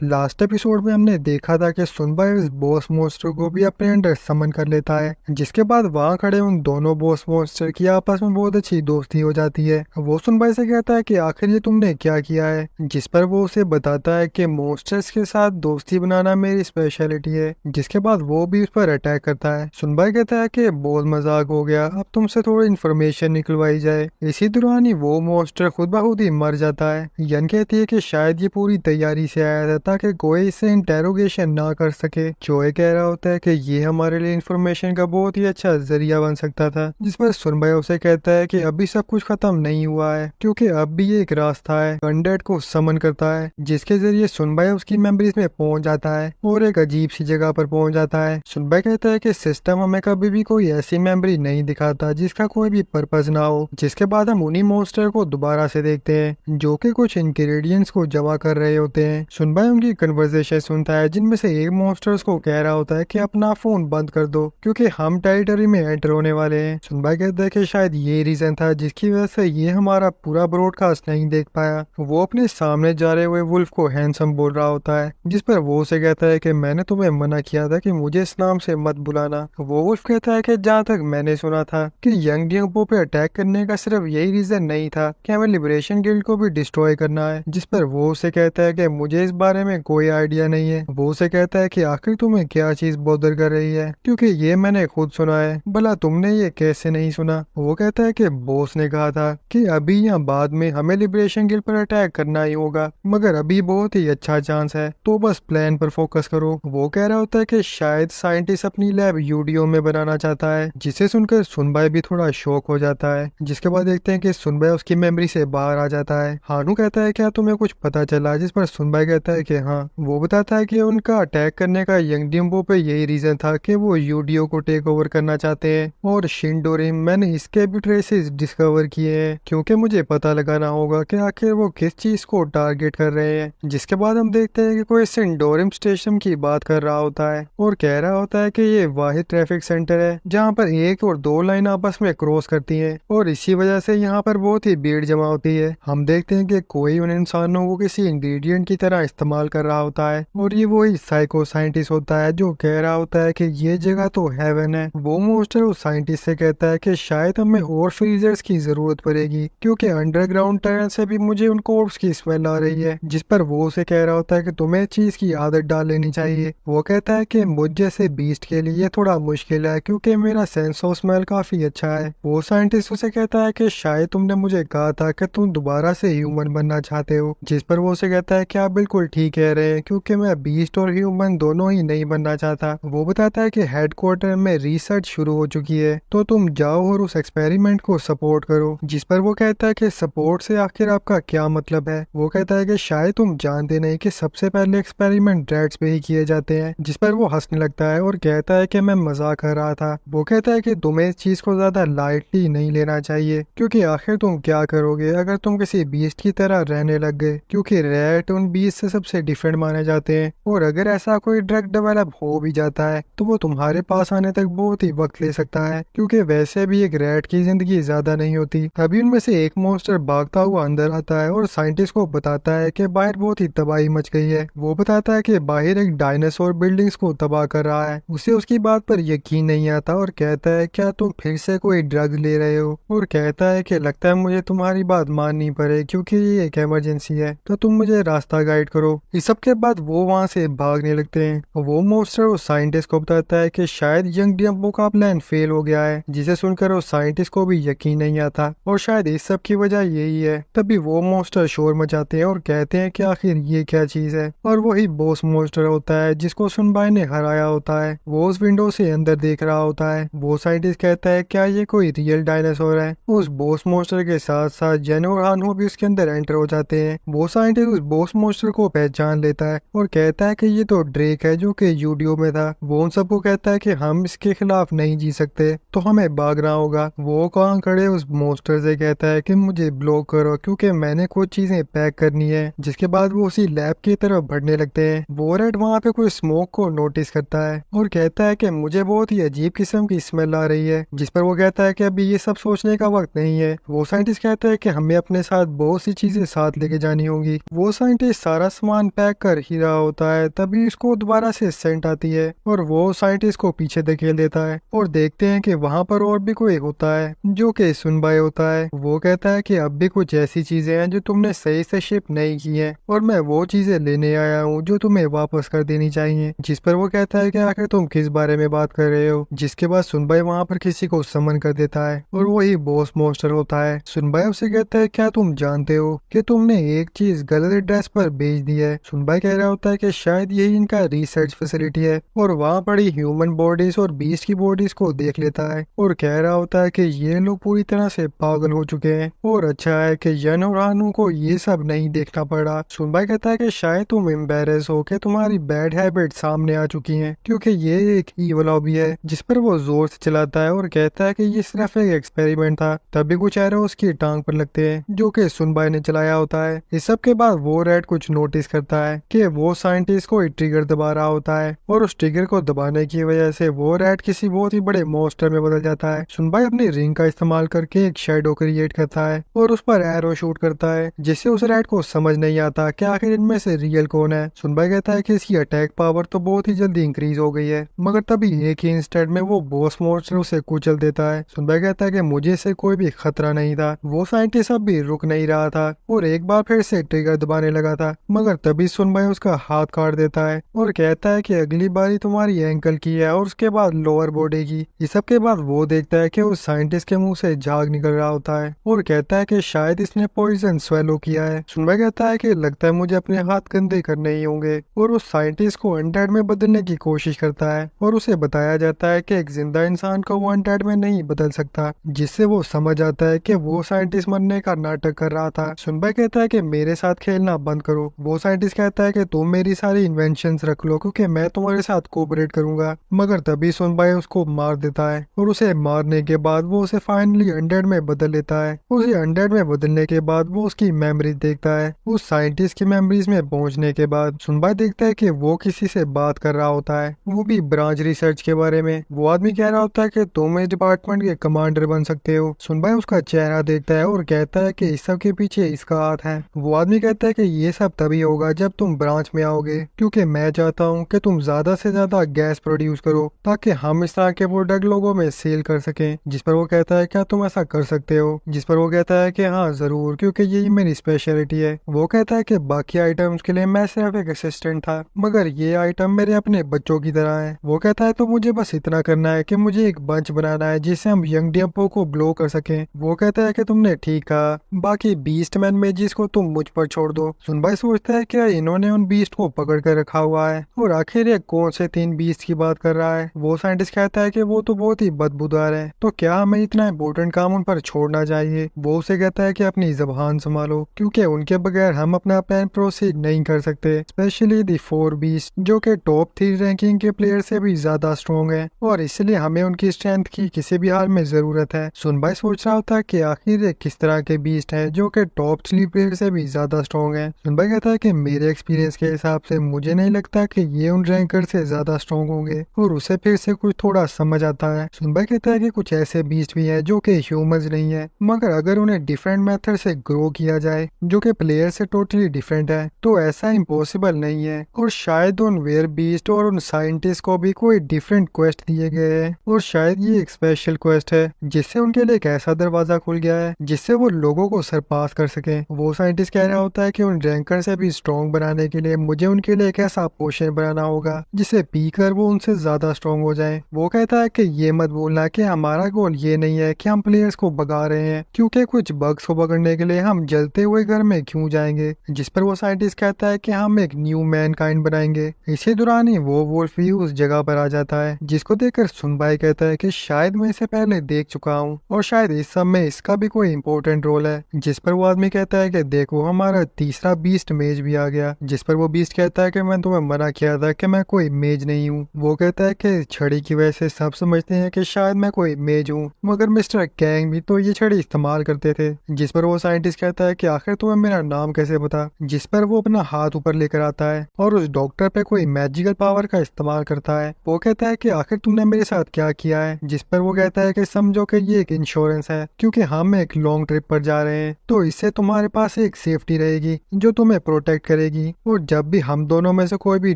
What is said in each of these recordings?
Last episode में हमने देखा था कि सुनबाई उस बॉस मॉन्स्टर को भी अपने अंडर समन कर लेता है, जिसके बाद वहाँ खड़े उन दोनों बॉस मॉन्स्टर की आपस में बहुत अच्छी दोस्ती हो जाती है। वो सुनबाई से कहता है कि आखिर ये तुमने क्या किया है, जिस पर वो उसे बताता है कि मॉन्स्टर्स के साथ दोस्ती बनाना मेरी स्पेशलिटी है। जिसके बाद वो भी उस पर अटैक करता है। सुनबाई कहता है कि बहुत मजाक हो गया, अब तुमसे थोड़ी इन्फॉर्मेशन निकलवाई जाए। इसी दौरान ही वो मॉन्स्टर खुद ब खुद ही मर जाता है। यन कहती है कि शायद ये पूरी तैयारी से आया था ताकि कोई इसे इंटेरोगेशन ना कर सके। जोए कह रहा होता है कि ये हमारे लिए इंफॉर्मेशन का बहुत ही अच्छा जरिया बन सकता था, जिस पर सुनबाई उसे कहता है कि अभी सब कुछ खत्म नहीं हुआ है, क्योंकि अब भी एक रास्ता है। अनडेड को समन करता है, जिसके जरिए सुनबाई उसकी मेमोरीज में पहुंच जाता है और एक अजीब सी जगह पर पहुंच जाता है। सुनबाई कहता है कि सिस्टम हमें कभी भी कोई ऐसी मेमोरी नहीं दिखाता जिसका कोई भी पर्पज ना हो। जिसके बाद हम उन्हीं मॉन्स्टर को दोबारा से देखते हैं जो कि कुछ इंग्रेडिएंट्स को जमा कर रहे होते हैं। सुनबाई उनकी कन्वर्सेशन सुनता है, जिनमें से एक मॉन्स्टर्स को कह रहा होता है कि अपना फोन बंद कर दो क्योंकि हम टेरिटरी में एंटर होने वाले हैं। सुनबाई कहता है कि शायद ये रीजन था जिसकी वजह से ये हमारा पूरा ब्रॉडकास्ट नहीं देख पाया। वो अपने सामने जा रहे हुए वुल्फ को हैंडसम बोल रहा होता है, जिस पर वो उसे कहता है कि मैंने तुम्हें मना किया था कि मुझे इस नाम से मत बुलाना। वो वुल्फ कहता है कि जहाँ तक मैंने सुना था कि यंग डिंगपो पे अटैक करने का सिर्फ यही रीजन नहीं था कि हमें लिबरेशन गिल्ड को भी डिस्ट्रॉय करना है। जिस पर वो उसे कहता है कि मुझे इस बारे में कोई आइडिया नहीं है। वो उसे कहता है कि आखिर तुम्हें क्या चीज बॉदर कर रही है, क्योंकि ये मैंने खुद सुना है, भला तुमने ये कैसे नहीं सुना। वो कहता है कि बॉस ने कहा था कि अभी या बाद में हमें लिबरेशन गिल्ड पर अटैक करना ही होगा, मगर अभी बहुत ही अच्छा चांस है, तो बस प्लान पर फोकस करो। वो कह रहा होता है कि शायद साइंटिस्ट अपनी लैब यूडीओ में बनाना चाहता है, जिसे सुनकर सुनबाई भी थोड़ा शॉक हो जाता है। जिसके बाद देखते हैं कि सुनबाई उसकी मेमोरी से बाहर आ जाता है। हानू कहता है क्या तुम्हें कुछ पता चला, जिस पर सुनबाई कहता है कि हाँ। वो बताता है कि उनका अटैक करने का यंग डिम्बो पे यही रीजन था कि वो यूडीओ को टेक ओवर करना चाहते हैं, और शिनडोरिम मैंने इसके भी ट्रेसेस डिस्कवर किए हैं, क्योंकि मुझे पता लगाना होगा कि आखिर वो किस चीज को टारगेट कर रहे हैं। जिसके बाद हम देखते हैं कि कोई सिंडोरिम स्टेशन की बात कर रहा होता है और कह रहा होता है कि ये वाहिद ट्रैफिक सेंटर है जहाँ पर एक और दो लाइन आपस में क्रॉस करती हैं, और इसी वजह से यहाँ पर बहुत ही भीड़ जमा होती है। हम देखते हैं कि कोई उन इंसानों को किसी इंग्रेडिएंट की तरह इस्तेमाल कर रहा होता है, और ये वही साइको साइंटिस्ट होता है जो कह रहा होता है कि ये जगह तो हेवन है। वो मोस्टर उस साइंटिस्ट से कहता है कि शायद हमें और फ्रीजर्स की जरूरत पड़ेगी, क्योंकि अंडरग्राउंड टनल से भी मुझे उन कोर्प्स की स्मेल आ रही है। जिस पर वो उसे कह रहा होता है कि तुम्हें चीज की आदत डाल लेनी चाहिए। वो कहता है कि मुझ जैसे बीस्ट के लिए थोड़ा मुश्किल है, क्योंकि मेरा सेंस ऑफ स्मेल काफी अच्छा है। वो साइंटिस्ट उसे कहता है कि शायद तुमने मुझे कहा था कि तुम दोबारा से ह्यूमन बनना चाहते हो। जिस पर वो उसे कहता है कि आप बिल्कुल ठीक कह रहे हैं, क्योंकि मैं बीस्ट और ह्यूमन दोनों ही नहीं बनना चाहता। वो बताता है कि हेडक्वार्टर में रिसर्च शुरू हो चुकी है, तो तुम जाओ और उस एक्सपेरिमेंट को सपोर्ट करो। जिस पर वो कहता है कि सपोर्ट से आखिर आपका क्या मतलब है। वो कहता है कि शायद तुम जानते नहीं कि सबसे पहले एक्सपेरिमेंट रैट्स पे ही किए जाते हैं। जिस पर वो हंसने लगता है और कहता है कि मैं मजाक कर रहा था। वो कहता है कि तुम्हें इस चीज को ज्यादा लाइटली नहीं लेना चाहिए, क्योंकि आखिर तुम क्या करोगे अगर तुम किसी बीस्ट की तरह रहने लग गए, क्योंकि रैट उन बीस्ट से सबसे डिफरेंट माने जाते हैं, और अगर ऐसा कोई ड्रग डेवलप हो भी जाता है तो वो तुम्हारे पास आने तक बहुत ही वक्त ले सकता है, क्योंकि वैसे भी एक रैट की जिंदगी ज्यादा नहीं होती। तभी उनमें से एक मॉन्स्टर भागता हुआ अंदर आता है और साइंटिस्ट को बताता है कि बाहर बहुत ही तबाही मच गई है। वो बताता है कि बाहर एक डायनासोर बिल्डिंग्स को तबाह कर रहा है। उसे उसकी बात पर यकीन नहीं आता और कहता है क्या तुम फिर से कोई ड्रग ले रहे हो, और कहता है कि लगता है मुझे तुम्हारी बात माननी पड़े, क्योंकि ये एक इमरजेंसी है, तो तुम मुझे रास्ता गाइड करो। इस सब के बाद वो वहाँ से भागने लगते हैं। वो मॉन्स्टर उस साइंटिस्ट को बताता है कि शायद यंग डिम्बो का प्लान फेल हो गया है, जिसे सुनकर उस साइंटिस्ट को भी यकीन नहीं आता, और शायद इस सब की वजह यही है। तभी वो मॉन्स्टर शोर मचाते हैं और कहते हैं कि आखिर ये क्या चीज है, और वही बॉस मॉन्स्टर होता है जिसको सुनबाई ने हराया होता है। वो उस विंडो से अंदर देख रहा होता है। वो साइंटिस्ट कहता है क्या ये कोई रियल डायनासोर है। उस बॉस मॉन्स्टर के साथ साथ जेन और हानहो भी उसके अंदर एंटर हो जाते हैं। वो साइंटिस्ट उस बॉस मॉन्स्टर को पहचान पहचान लेता है और कहता है कि ये तो ड्रेक है जो कि यूडियो में था। वो उन सबको कहता है कि हम इसके खिलाफ नहीं जी सकते, तो हमें भागना होगा। वो वहाँ खड़े उस मोस्टर से कहता है कि मुझे ब्लॉक करो क्योंकि मैंने कुछ चीजें पैक करनी है। जिसके बाद वो उसी लैब की तरफ बढ़ने लगते हैं। वो रेड वहाँ पे कोई स्मोक को नोटिस करता है और कहता है कि मुझे बहुत ही अजीब किस्म की स्मेल आ रही है। जिस पर वो कहता है कि अभी ये सब सोचने का वक्त नहीं है। वो साइंटिस्ट कहता है कि हमें अपने साथ बहुत सी चीजें साथ लेके जानी होगी। वो साइंटिस्ट सारा सामान पैक कर ही रहा होता है, तभी उसको दोबारा से सेंट आती है और वो साइंटिस्ट को पीछे धकेल देता है और देखते हैं कि वहाँ पर और भी कोई होता है जो कि सुनबाई होता है। वो कहता है कि अब भी कुछ ऐसी चीजें हैं जो तुमने सही से शिप नहीं की है और मैं वो चीजें लेने आया हूँ जो तुम्हें वापस कर देनी चाहिए। जिस पर वो कहता है कि आखिर तुम किस बारे में बात कर रहे हो। जिसके बाद सुनबाई वहाँ पर किसी को समन कर देता है और वही बॉस मॉन्स्टर होता है। सुनबाई उससे कहता है क्या तुम जानते हो कि तुमने एक चीज गलत एड्रेस पर भेज दी है। सुनबाई कह रहा होता है कि शायद यही इनका रिसर्च फैसिलिटी है और वहाँ पड़ी ह्यूमन बॉडीज और बीस्ट की बॉडीज को देख लेता है और कह रहा होता है कि ये लोग पूरी तरह से पागल हो चुके हैं और अच्छा है कि यन और हानू को ये सब नहीं देखना पड़ा। सुनबाई कहता है कि शायद तुम एम्बेरस हो कि तुम्हारी बैड हैबिट सामने आ चुकी हैं क्योंकि ये एक ईवल हॉबी है। जिस पर वो जोर से चलाता है और कहता है कि ये सिर्फ एक एक्सपेरिमेंट था। तभी कुछ एरो उसकी टांग पर लगते हैं जो कि सुनबाई ने चलाया होता है। इस सब के बाद वो रेड कुछ नोटिस करता है कि वो साइंटिस्ट कोई ट्रिगर दबा रहा होता है और उस ट्रिगर को दबाने की वजह से वो रेड किसी बहुत ही बड़े मॉन्स्टर में बदल जाता है। सुनबाई अपनी रिंग का इस्तेमाल करके एक शेडो क्रिएट करता है और उस पर एरो शूट करता है, जिससे उस रेड को समझ नहीं आता कि आखिर इनमें से रियल कौन है। सुनबाई कहता है कि इसकी अटैक पावर तो बहुत ही जल्दी इंक्रीज हो गई है, मगर तभी एक ही इंस्टेंट में वो बॉस मॉन्स्टर उसे कुचल देता है। सुनबाई कहता है कि मुझे से कोई भी खतरा नहीं था। वो साइंटिस्ट अब भी रुक नहीं रहा था और एक बार फिर से ट्रिगर दबाने लगा था, मगर तभी सुनबाई उसका हाथ काट देता है और कहता है कि अगली बारी तुम्हारी एंकल की है और उसके बाद लोअर बॉडी की। इस सब के बाद वो देखता है कि उस साइंटिस्ट के मुंह से झाग निकल रहा होता है और कहता है कि शायद इसने पॉइजन स्वेलो किया है। सुनबाई कहता है कि लगता है मुझे अपने हाथ गंदे करने ही होंगे और उस साइंटिस्ट को अनडेड में बदलने की कोशिश करता है और उसे बताया जाता है कि एक जिंदा इंसान को वो अनडेड में नहीं बदल सकता, जिससे वो समझ आता है कि वो साइंटिस्ट मरने का नाटक कर रहा था। सुनबाई कहता है कि मेरे साथ खेलना बंद करो। वो साइंटिस्ट कहता है कि तुम मेरी सारी इन्वेंशंस रख लो क्योंकि मैं तुम्हारे साथ कोऑपरेट करूंगा, मगर तभी सुनबाई उसको मार देता है और उसे मारने के बाद वो उसे फाइनली अनडेड में बदल लेता है। उसे अनडेड में बदलने के बाद वो उसकी मेमोरीज देखता है। उस साइंटिस्ट की मेमोरीज में पहुंचने के बाद सुनबाई देखता है कि वो किसी से बात कर रहा होता है, वो भी ब्रांच रिसर्च के बारे में। वो आदमी कह रहा होता है कि तुम इस डिपार्टमेंट के कमांडर बन सकते हो। सुनबाई उसका चेहरा देखता है और कहता है कि इस सब के पीछे इसका हाथ है। वो आदमी कहता है कि ये सब तभी होगा जब तुम ब्रांच में आओगे, क्योंकि मैं चाहता हूँ कि तुम ज्यादा से ज्यादा गैस प्रोड्यूस करो ताकि हम इस तरह के प्रोडक्ट लोगों में सेल कर सकें। जिस पर वो कहता है क्या तुम ऐसा कर सकते हो। जिस पर वो कहता है कि हाँ जरूर, क्योंकि यही मेरी स्पेशलिटी है। वो कहता है कि बाकी आइटम्स के लिए मैं सिर्फ एक असिस्टेंट था, मगर ये आइटम मेरे अपने बच्चों की तरह है। वो कहता है तो मुझे बस इतना करना है कि मुझे एक बंच बनाना है जिससे हम यंग डियम्पो को ब्लो कर सकें। वो कहता है कि तुमने ठीक कहा, बाकी बीस्ट मैन मेजिस को तुम मुझ पर छोड़ दो। सुनबाई सोचता है क्या इन्होंने उन बीस्ट को पकड़ कर रखा हुआ है और आखिर ये कौन से 3 बीस्ट की बात कर रहा है। वो साइंटिस्ट कहता है कि वो तो बहुत ही बदबूदार है, तो क्या हमें इतना इम्पोर्टेंट काम उन पर छोड़ना चाहिए। वो उसे कहता है कि अपनी जबान संभालो, क्योंकि उनके बगैर हम अपना प्लान प्रोसीड नहीं कर सकते, स्पेशली दी 4 बीस्ट जो कि टॉप 3 रैंकिंग के प्लेयर से भी ज्यादा स्ट्रॉन्ग है और इसलिए हमें उनकी स्ट्रेंथ की किसी भी हाल में जरूरत है। सुनबाई सोच रहा था कि आखिर ये किस तरह के बीस्ट हैं जो कि टॉप 3 प्लेयर से भी ज्यादा स्ट्रॉन्ग है। सुनबाई कहता है कि मेरे एक्सपीरियंस के हिसाब से मुझे नहीं लगता कि ये उन रैंकर से ज्यादा स्ट्रॉन्ग होंगे और उसे फिर से कुछ थोड़ा समझ आता है। सुनबाई कहता है कि कुछ ऐसे बीस्ट भी हैं जो कि ह्यूमंस नहीं है, मगर अगर उन्हें डिफरेंट मेथड से ग्रो किया जाए जो कि प्लेयर से टोटली डिफरेंट है तो ऐसा इम्पॉसिबल नहीं है और शायद उन वेयर बीस्ट और उन साइंटिस्ट को भी कोई डिफरेंट क्वेस्ट दिए गए हैं और शायद ये एक स्पेशल क्वेस्ट है जिससे उनके लिए एक ऐसा दरवाजा खुल गया है जिससे वो लोगों को सरपास कर सके। वो साइंटिस्ट कह रहा होता है कि उन रैंकर से भी स्ट्रॉन्ग बनाने के लिए मुझे उनके लिए एक ऐसा पोशन बनाना होगा जिसे पीकर वो उनसे ज्यादा स्ट्रॉन्ग हो जाए। वो कहता है कि ये मत बोलना कि हमारा गोल ये नहीं है कि हम प्लेयर्स को भगा रहे हैं, क्योंकि कुछ बग्स को पकड़ने के लिए हम जलते हुए घर में क्यों जाएंगे। जिस पर वो साइंटिस्ट कहता है कि हम एक न्यू मैनकाइंड बनाएंगे। इसी दौरान ही वो वुल्फ भी उस जगह पर आ जाता है, जिसको देखकर सुनबाई कहता है कि शायद मैं इसे पहले देख चुका हूँ और शायद इस सब में इसका भी कोई इम्पोर्टेंट रोल है। जिस पर वो आदमी कहता है कि देखो हमारा तीसरा बीस्ट मेज भी आ गया, जिस पर वो बीस्ट कहता है कि मैं तुम्हें मना किया था कि मैं कोई मेज नहीं हूँ। वो कहता है कि छड़ी की वजह से सब समझते हैं कि शायद मैं कोई मेज हूँ, मगर मिस्टर कैंग भी तो ये छड़ी इस्तेमाल करते थे। जिस पर वो साइंटिस्ट कहता है कि आखिर तुम्हें मेरा नाम कैसे पता, जिस पर वो अपना हाथ ऊपर लेकर आता है और उस डॉक्टर पे कोई मैजिकल पावर का इस्तेमाल करता है। वो कहता है कि आखिर तुमने मेरे साथ क्या किया है, जिस पर वो कहता है कि समझो कि ये एक इंश्योरेंस है, क्योंकि हम एक लॉन्ग ट्रिप पर जा रहे हैं, तो इससे तुम्हारे पास एक सेफ्टी रहेगी जो तुम्हें प्रोटेक्ट करेगी, और जब भी हम दोनों में से कोई भी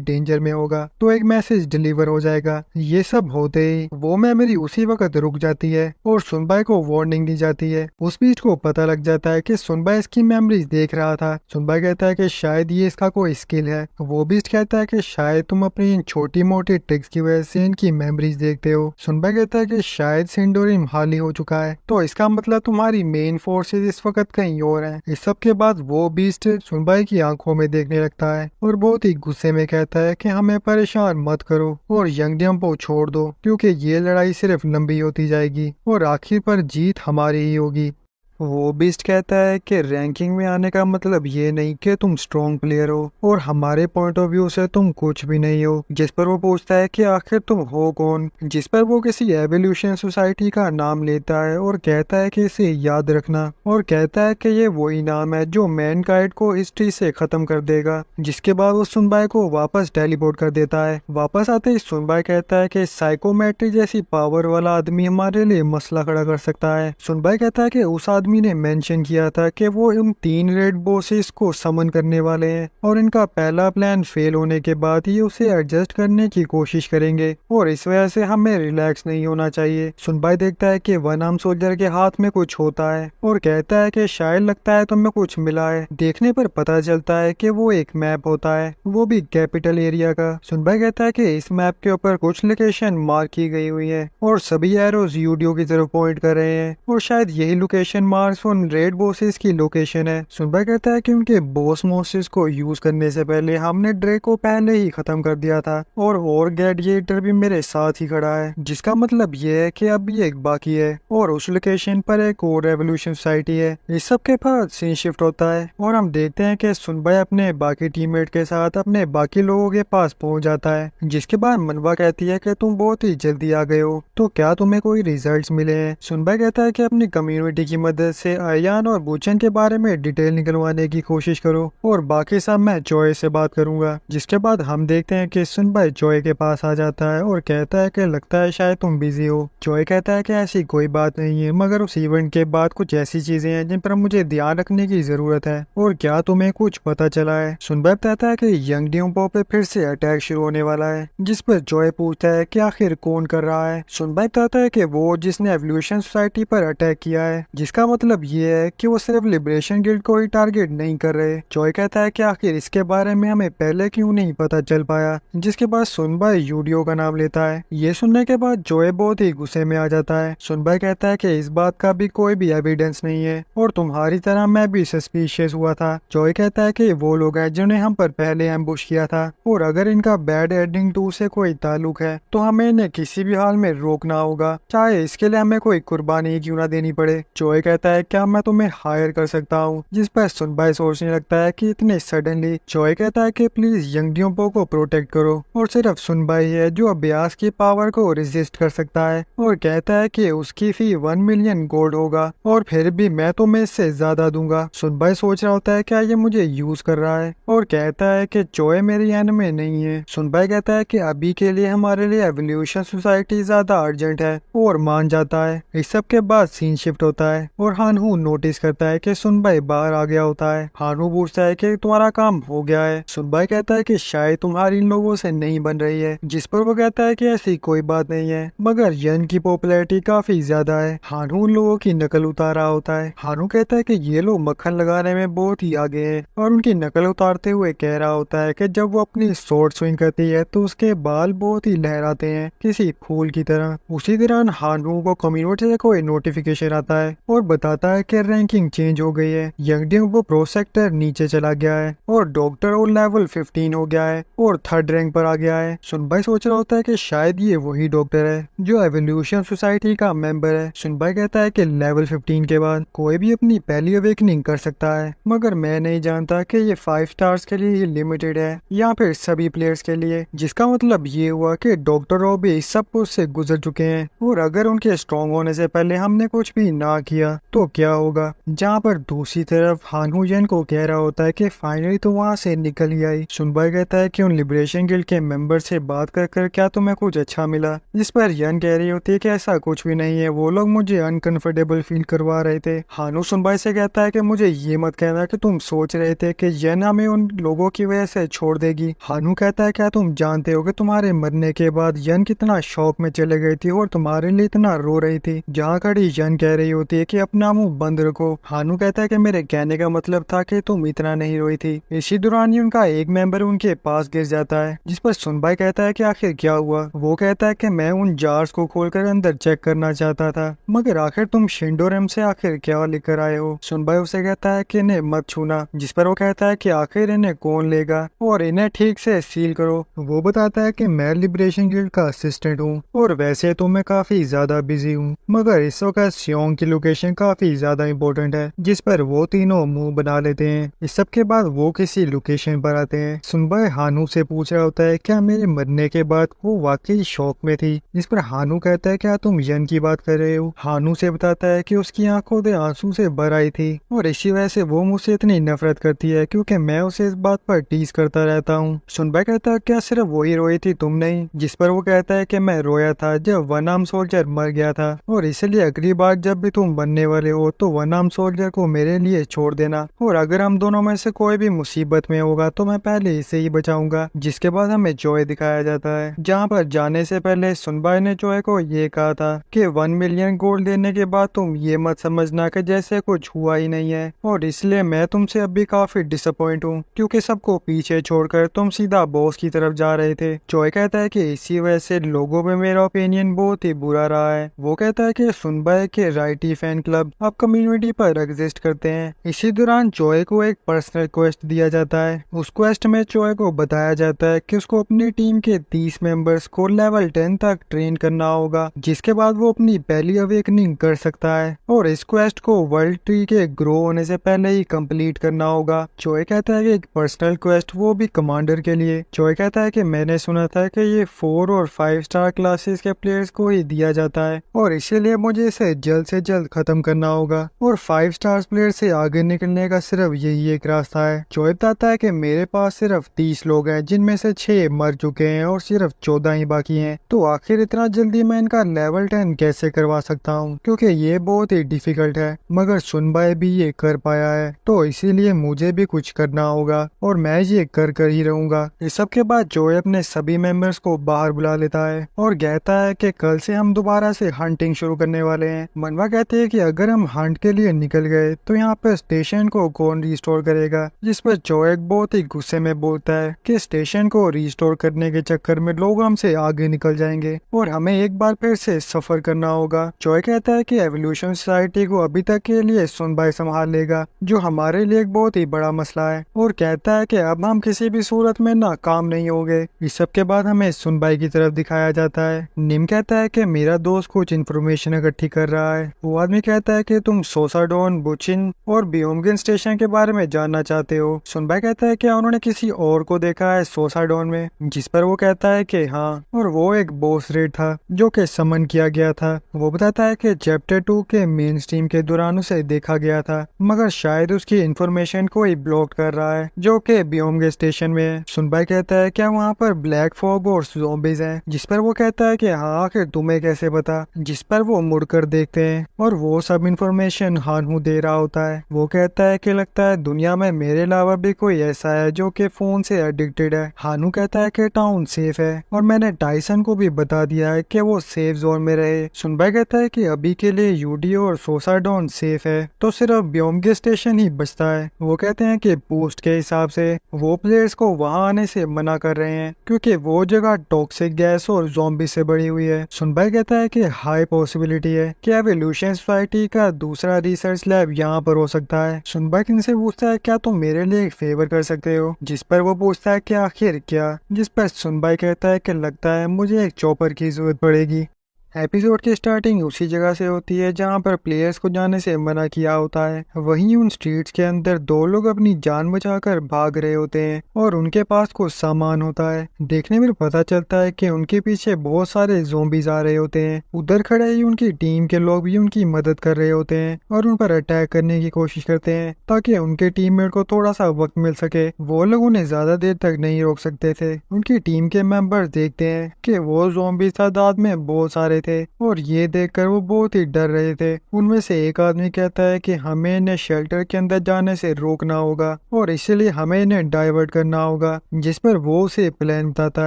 डेंजर में होगा तो एक मैसेज डिलीवर हो जाएगा। ये सब होते ही वो मेमोरी उसी वक्त रुक जाती है और सुनबाई को वार्निंग दी जाती है। उस बीच को पता लग जाता है कि सुनबाई इसकी मेमोरीज देख रहा था। सुनबाई कहता है कि शायद ये इसका कोई स्किल है। वो बीच कहता है कि शायद तुम अपनी इन छोटी मोटी ट्रिक्स की वजह से इनकी मेमोरीज देखते हो। सुनबाई कहता है कि शायद सिंडोरिम हाली हो चुका है, तो इसका मतलब तुम्हारी मेन फोर्सेस इस वक्त कहीं और हैं। इस सब के बाद वो बीस्ट सुनबाई की आंखों में देखने लगता है और बहुत ही गुस्से में कहता है कि हमें परेशान मत करो और यंग जंपो छोड़ दो, क्योंकि ये लड़ाई सिर्फ लंबी होती जाएगी और आखिर पर जीत हमारी ही होगी। वो बीस्ट कहता है कि रैंकिंग में आने का मतलब ये नहीं कि तुम स्ट्रॉन्ग प्लेयर हो और हमारे पॉइंट ऑफ व्यू से तुम कुछ भी नहीं हो। जिस पर वो पूछता है कि आखिर तुम हो कौन, जिस पर वो किसी एवोल्यूशन सोसाइटी का नाम लेता है और कहता है कि इसे याद रखना, और कहता है कि ये वही नाम है जो मैनकाइंड को हिस्ट्री से खत्म कर देगा। जिसके बाद वो सुनबाई को वापस टेलीपोर्ट कर देता है। वापस आते ही सुनबाई कहता है कि साइकोमेट्री जैसी पावर वाला आदमी हमारे लिए मसला खड़ा कर सकता है। सुनबाई कहता है कि उस आदमी ने मेंशन किया था कि वो उन 3 रेड बॉसेस को समन करने वाले हैं और इनका पहला प्लान फेल होने के बाद ही उसे एडजस्ट करने की कोशिश करेंगे, और इस वजह से हमें रिलैक्स नहीं होना चाहिए। सुनबाई देखता है कि वन आर्म सोल्जर के हाथ में कुछ होता है और कहता है कि शायद लगता है तुम्हें कुछ मिला है। देखने पर पता चलता है कि वो एक मैप होता है, वो भी कैपिटल एरिया का। सुनबाई कहता है कि इस मैप के ऊपर कुछ लोकेशन मार्क की गई हुई है और सभी एरोज यूडियो की तरफ पॉइंट कर रहे हैं, और शायद यही लोकेशन मार्क्स उन रेड बॉसेस की लोकेशन है। सुनबाई कहता है कि उनके बॉस मोसेस को यूज करने से पहले हमने ड्रेक को पहले ही खत्म कर दिया था और ग्लैडिएटर भी मेरे साथ ही खड़ा है, जिसका मतलब ये है कि अब भी एक बाकी है और उस लोकेशन पर एक और रेवोल्यूशन सोसाइटी है। इस सब के बाद सीन शिफ्ट होता है और हम देखते हैं कि सुनबाई अपने बाकी टीममेट के साथ अपने बाकी लोगों के पास पहुंच जाता है, जिसके बाद मनवा कहती है कि तुम बहुत ही जल्दी आ गए हो, तो क्या तुम्हें कोई रिजल्ट्स मिले हैं। सुनबाई कहता है कि अपनी कम्युनिटी की मदद से आयान और बुचन के बारे में डिटेल निकलवाने की कोशिश करो और बाकी सब मैं जॉय से बात करूंगा। जिसके बाद हम देखते हैं कि सुनबाई जॉय के पास आ जाता है और कहता है कि लगता है शायद तुम बिजी हो। जॉय कहता है कि ऐसी कोई बात नहीं है, मगर उस इवेंट के बाद कुछ ऐसी चीजें हैं जिन पर मुझे ध्यान रखने की जरूरत है, और क्या तुम्हें कुछ पता चला है। सुनबाई कहता है कि यंग ड्यूम्पो पे फिर से अटैक शुरू होने वाला है, जिस पर जॉय पूछता है कि आखिर कौन कर रहा है। सुनबाई कहता है कि वो जिसने एवोल्यूशन सोसाइटी पर अटैक किया है, जिसका मतलब ये है कि वो सिर्फ लिबरेशन गिल्ड को ही टारगेट नहीं कर रहे। जॉय कहता है कि आखिर इसके बारे में हमें पहले क्यों नहीं पता चल पाया, जिसके बाद सुनबाई यूडियो का नाम लेता है। ये सुनने के बाद जॉय बहुत ही गुस्से में आ जाता है। सुनबाई कहता है कि इस बात का भी कोई भी एविडेंस नहीं है और तुम्हारी तरह मैं भी सस्पिशियस हुआ था। जॉय कहता है कि वो लोग हैं जिन्हें हम पर पहले एम्बुश किया था, और अगर इनका बैड एंडिंग 2 से कोई ताल्लुक है तो हमें इन्हें किसी भी हाल में रोकना होगा, चाहे इसके लिए हमें कोई कुर्बानी क्यों ना देनी पड़े। जॉय कहता है क्या मैं तुम्हें हायर कर सकता हूँ, जिस पर सुनबाई सोचने लगता है कि इतने सडनली। जॉय कहता है कि प्लीज यंग ड्यूम्पो को प्रोटेक्ट करो, और सिर्फ सुनबाई है जो अभ्यास की पावर को रेजिस्ट कर सकता है, और कहता है कि उसकी फी 1 मिलियन गोल्ड होगा और फिर भी मैं तुम्हें इससे ज्यादा दूंगा। सुनबाई सोच रहा होता है क्या ये मुझे यूज कर रहा है, और कहता है कि जॉय मेरी एनिमी नहीं है। सुनबाई कहता है कि अभी के लिए हमारे लिए एवोल्यूशन सोसाइटी ज्यादा अर्जेंट है, और मान जाता है। इस सब के बाद सीन शिफ्ट होता है और हानहू नोटिस करता है कि सुनबाई बाहर आ गया होता है। हानहू पूछता है कि तुम्हारा काम हो गया है। सुनबाई कहता है कि शायद तुम्हारी इन लोगों से नहीं बन रही है, जिस पर वो कहता है कि ऐसी कोई बात नहीं है, मगर यन की पॉपुलैरिटी काफी ज्यादा है। हानहू उन लोगों की नकल उतार रहा होता है। हानहू कहता है कि ये लोग मक्खन लगाने में बहुत ही आगे हैं, और उनकी नकल उतारते हुए कह रहा होता है कि जब वो अपनी स्वॉर्ड स्विंग करती है तो उसके बाल बहुत ही लहराते हैं किसी फूल की तरह। उसी दौरान हानहू को कम्युनिटी से कोई नोटिफिकेशन आता है और बताता है कि रैंकिंग चेंज हो गई है, यंगडिंग वो प्रो सेक्टर नीचे चला गया है और डॉक्टर और लेवल 15 हो गया है और थर्ड रैंक पर आ गया है। सुनबाई सोच रहा होता है कि शायद ये वही डॉक्टर है जो एवोल्यूशन सोसाइटी का मेंबर है। सुनबाई कहता है कि लेवल 15 के बाद कोई भी अपनी पहली अवेकनिंग कर सकता है, मगर मैं नहीं जानता कि ये 5 स्टार्स के लिए ही लिमिटेड है या फिर सभी प्लेयर्स के लिए, जिसका मतलब ये हुआ कि डॉक्टर रॉबी सब कुछ से गुजर चुके हैं और अगर उनके स्ट्रॉन्ग होने से पहले हमने कुछ भी ना किया तो क्या होगा। जहाँ पर दूसरी तरफ हानू यन को कह रहा होता है कि फाइनली तो वहाँ से निकल ही आई। सुनबाई कहता है कि उन लिबरेशन गिल्ड के मेंबर से बात कर क्या तुम्हें कुछ अच्छा मिला, जिस पर यन कह रही होती है कि ऐसा कुछ भी नहीं है, वो लोग मुझे अनकंफर्टेबल फील करवा रहे थे। हानू सुनबाई से कहता है कि मुझे ये मत कहना कि तुम सोच रहे थे कि यन हमें उन लोगों की वजह से छोड़ देगी। हानू कहता है क्या तुम जानते हो कि तुम्हारे मरने के बाद यन कितना शौक में चले गई थी और तुम्हारे लिए इतना रो रही थी। जहाँ खड़ी यन कह रही होती है कि अपना मुंह बंद रखो। हानू कहता है कि मेरे कहने का मतलब था कि तुम इतना नहीं रोई थी। इसी दौरान ही उनका एक मेंबर उनके पास गिर जाता है, जिस पर सुनबाई कहता है कि आखिर क्या हुआ। वो कहता है कि मैं उन जार्स को खोलकर अंदर चेक करना चाहता था, मगर आखिर तुम शिंडोरम से आखिर क्या लेकर आए हो। सुनबाई उसे कहता है कि इन्हें मत छूना, जिस पर वो कहता है कि आखिर इन्हें कौन लेगा और इन्हें ठीक से सील करो। वो बताता है कि मैं लिबरेशन गिल्ड का असिस्टेंट हूँ और वैसे तो मैं काफी ज्यादा बिजी हूँ, मगर इस वक्त सियोंग की लोकेशन काफी ज्यादा इम्पोर्टेंट है, जिस पर वो तीनों मुंह बना लेते हैं। इस सब के बाद वो किसी लोकेशन पर आते हैं। सुनबाई हानू से पूछ रहा होता है क्या मेरे मरने के बाद वो वाकई शौक में थी, जिस पर हानू कहता है क्या तुम यन की बात कर रहे हो। हानू से बताता है कि उसकी आंखों से आंसू से भर आई थी और इसी वजह से वो मुझसे इतनी नफरत करती है क्योंकि मैं उसे इस बात पर टीज करता रहता हूँ। सुनबाई कहता है क्या सिर्फ वही रोई थी तुम नहीं, जिस पर वो कहता है कि मैं रोया था जब वन आर्म सोल्जर मर गया था और इसलिए अगली बार जब भी तुम बनने वाले हो तो वन आर्म सोल्जर को मेरे लिए छोड़ देना और अगर हम दोनों में से कोई भी मुसीबत में होगा तो मैं पहले इसे ही बचाऊंगा। जिसके बाद हमें जॉय दिखाया जाता है, जहाँ पर जाने से पहले सुनबाई ने जॉय को ये कहा था कि 1 मिलियन गोल्ड देने के बाद तुम ये मत समझना कि जैसे कुछ हुआ ही नहीं है और इसलिए मैं तुमसे अब भी काफी डिसअपॉइंट हूँ क्योंकि सबको पीछे छोड़कर तुम सीधा बॉस की तरफ जा रहे थे। जॉय कहता है कि इसी वजह से लोगों में मेरा ओपिनियन बहुत ही बुरा रहा है। वो कहता है कि सुनबाई के राइटी फैन क्लब अब कम्युनिटी पर एग्जिस्ट करते हैं। इसी दौरान जॉय को एक पर्सनल क्वेस्ट दिया जाता है। उस क्वेस्ट में जॉय को बताया जाता है कि उसको अपनी टीम के 30 मेंबर्स को लेवल 10 तक ट्रेन करना होगा, जिसके बाद वो अपनी पहली अवेकनिंग कर सकता है और इस क्वेस्ट को वर्ल्ड ट्री के ग्रो होने से पहले ही कंप्लीट करना होगा। जॉय कहता है कि एक पर्सनल क्वेस्ट, वो भी कमांडर के लिए। जॉय कहता है कि मैंने सुना था कि ये 4 और 5 स्टार क्लासेस के प्लेयर्स को ही दिया जाता है और इसीलिए मुझे इसे जल्द से जल्द खत्म करना होगा और 5 स्टार प्लेयर से आगे निकलने का सिर्फ यही एक रास्ता है। जॉय बताता है कि मेरे पास सिर्फ 30 लोग हैं, जिनमें से 6 मर चुके हैं और सिर्फ 14 ही बाकी हैं, तो आखिर इतना जल्दी मैं इनका लेवल 10 कैसे करवा सकता हूँ क्योंकि ये बहुत ही डिफिकल्ट है, मगर सुनबाई भी ये कर पाया है तो इसीलिए मुझे भी कुछ करना होगा और मैं ये कर ही रहूंगा। इस सब के बाद जॉय अपने सभी मेंबर्स को बाहर बुला लेता है और कहता है कि कल से हम दोबारा से हंटिंग शुरू करने वाले हैं। मनवा कहते हैं कि अगर हम हंट के लिए निकल गए तो यहाँ पे स्टेशन को कौन रिस्टोर करेगा, जिस पर जॉय बहुत ही गुस्से में बोलता है कि स्टेशन को रिस्टोर करने के चक्कर में लोग हमसे आगे निकल जाएंगे और हमें एक बार फिर से सफर करना होगा। जॉय कहता है कि एवोल्यूशन सोसाइटी को अभी तक के लिए सुनबाई संभाल लेगा, जो हमारे लिए एक बहुत ही बड़ा मसला है, और कहता है कि अब हम किसी भी सूरत में नाकाम नहीं होंगे। इस सब के बाद हमें सुनबाई की तरफ दिखाया जाता है। निम कहता है कि मेरा दोस्त कुछ इन्फॉर्मेशन इकट्ठी कर रहा है। वो आदमी कहता है कि तुम सोसाडोन, बुचिन और बियोमगिन स्टेशन के बारे में जानना चाहते हो। सुनबाई कहता है कि उन्होंने किसी और को देखा है सोसाडोन में, जिस पर वो कहता है कि हाँ, और वो एक बॉस रेड था जो कि समन किया गया था। वो बताता है कि चैप्टर 2 के मेन स्ट्रीम के दौरान उसे देखा गया था, मगर शायद उसकी इन्फॉर्मेशन को ही ब्लॉक कर रहा है जो कि बियोमगिन स्टेशन में है। सुनबाई कहता है क्या वहाँ पर ब्लैक फॉग और ज़ॉम्बीज हैं, जिस पर वो कहता है कि हाँ, आखिर तुम्हें कैसे पता, जिस पर वो मुड़कर देखते हैं और वो सब इन्फॉर्मेशन हानू दे रहा होता है। वो कहता है कि लगता है दुनिया में मेरे अलावा भी कोई ऐसा है जो कि फोन से एडिक्टेड है। हानू कहता है कि टाउन सेफ है और मैंने टाइसन को भी बता दिया है कि वो सेफ जोन में रहे। सुनबाई कहता है कि अभी के लिए यूडी और सोसाडोन सेफ है तो सिर्फ बियोमगिन स्टेशन ही बचता है। वो कहते हैं कि पोस्ट के हिसाब से वो प्लेयर्स को वहां आने से मना कर रहे हैं क्योंकि वो जगह टॉक्सिक गैस और ज़ॉम्बी से बड़ी हुई है। सुनबाई कहता है कि हाई पॉसिबिलिटी है कि एवोल्यूशन सोसाइटी का दूसरा रिसर्च लैब यहाँ पर हो सकता है। सुनबाइक इनसे पूछता है क्या तुम मेरे लिए एक फेवर कर सकते हो, जिस पर वो पूछता है कि आखिर क्या, जिस पर सुनबाई कहता है कि लगता है मुझे एक चॉपर की जरूरत पड़ेगी। एपिसोड की स्टार्टिंग उसी जगह से होती है जहां पर प्लेयर्स को जाने से मना किया होता है। वहीं उन स्ट्रीट्स के अंदर दो लोग अपनी जान बचाकर भाग रहे होते हैं और उनके पास कुछ सामान होता है। देखने में पता चलता है कि उनके पीछे बहुत सारे ज़ोंबीज आ रहे होते हैं। उधर खड़े ही उनकी टीम के लोग भी उनकी मदद कर रहे होते हैं और उन पर अटैक करने की कोशिश करते हैं ताकि उनके टीममेट को थोड़ा सा वक्त मिल सके। वो लोग उन्हें ज्यादा देर तक नहीं रोक सकते थे। उनकी टीम के मेंबर देखते हैं कि वो ज़ोंबी तादाद में बहुत सारे थे और ये देखकर वो बहुत ही डर रहे थे। उनमें से एक आदमी कहता है कि हमें इन्हें शेल्टर के अंदर जाने से रोकना होगा और इसलिए हमें इन्हें डाइवर्ट करना होगा, जिस पर वो उसे प्लान बताता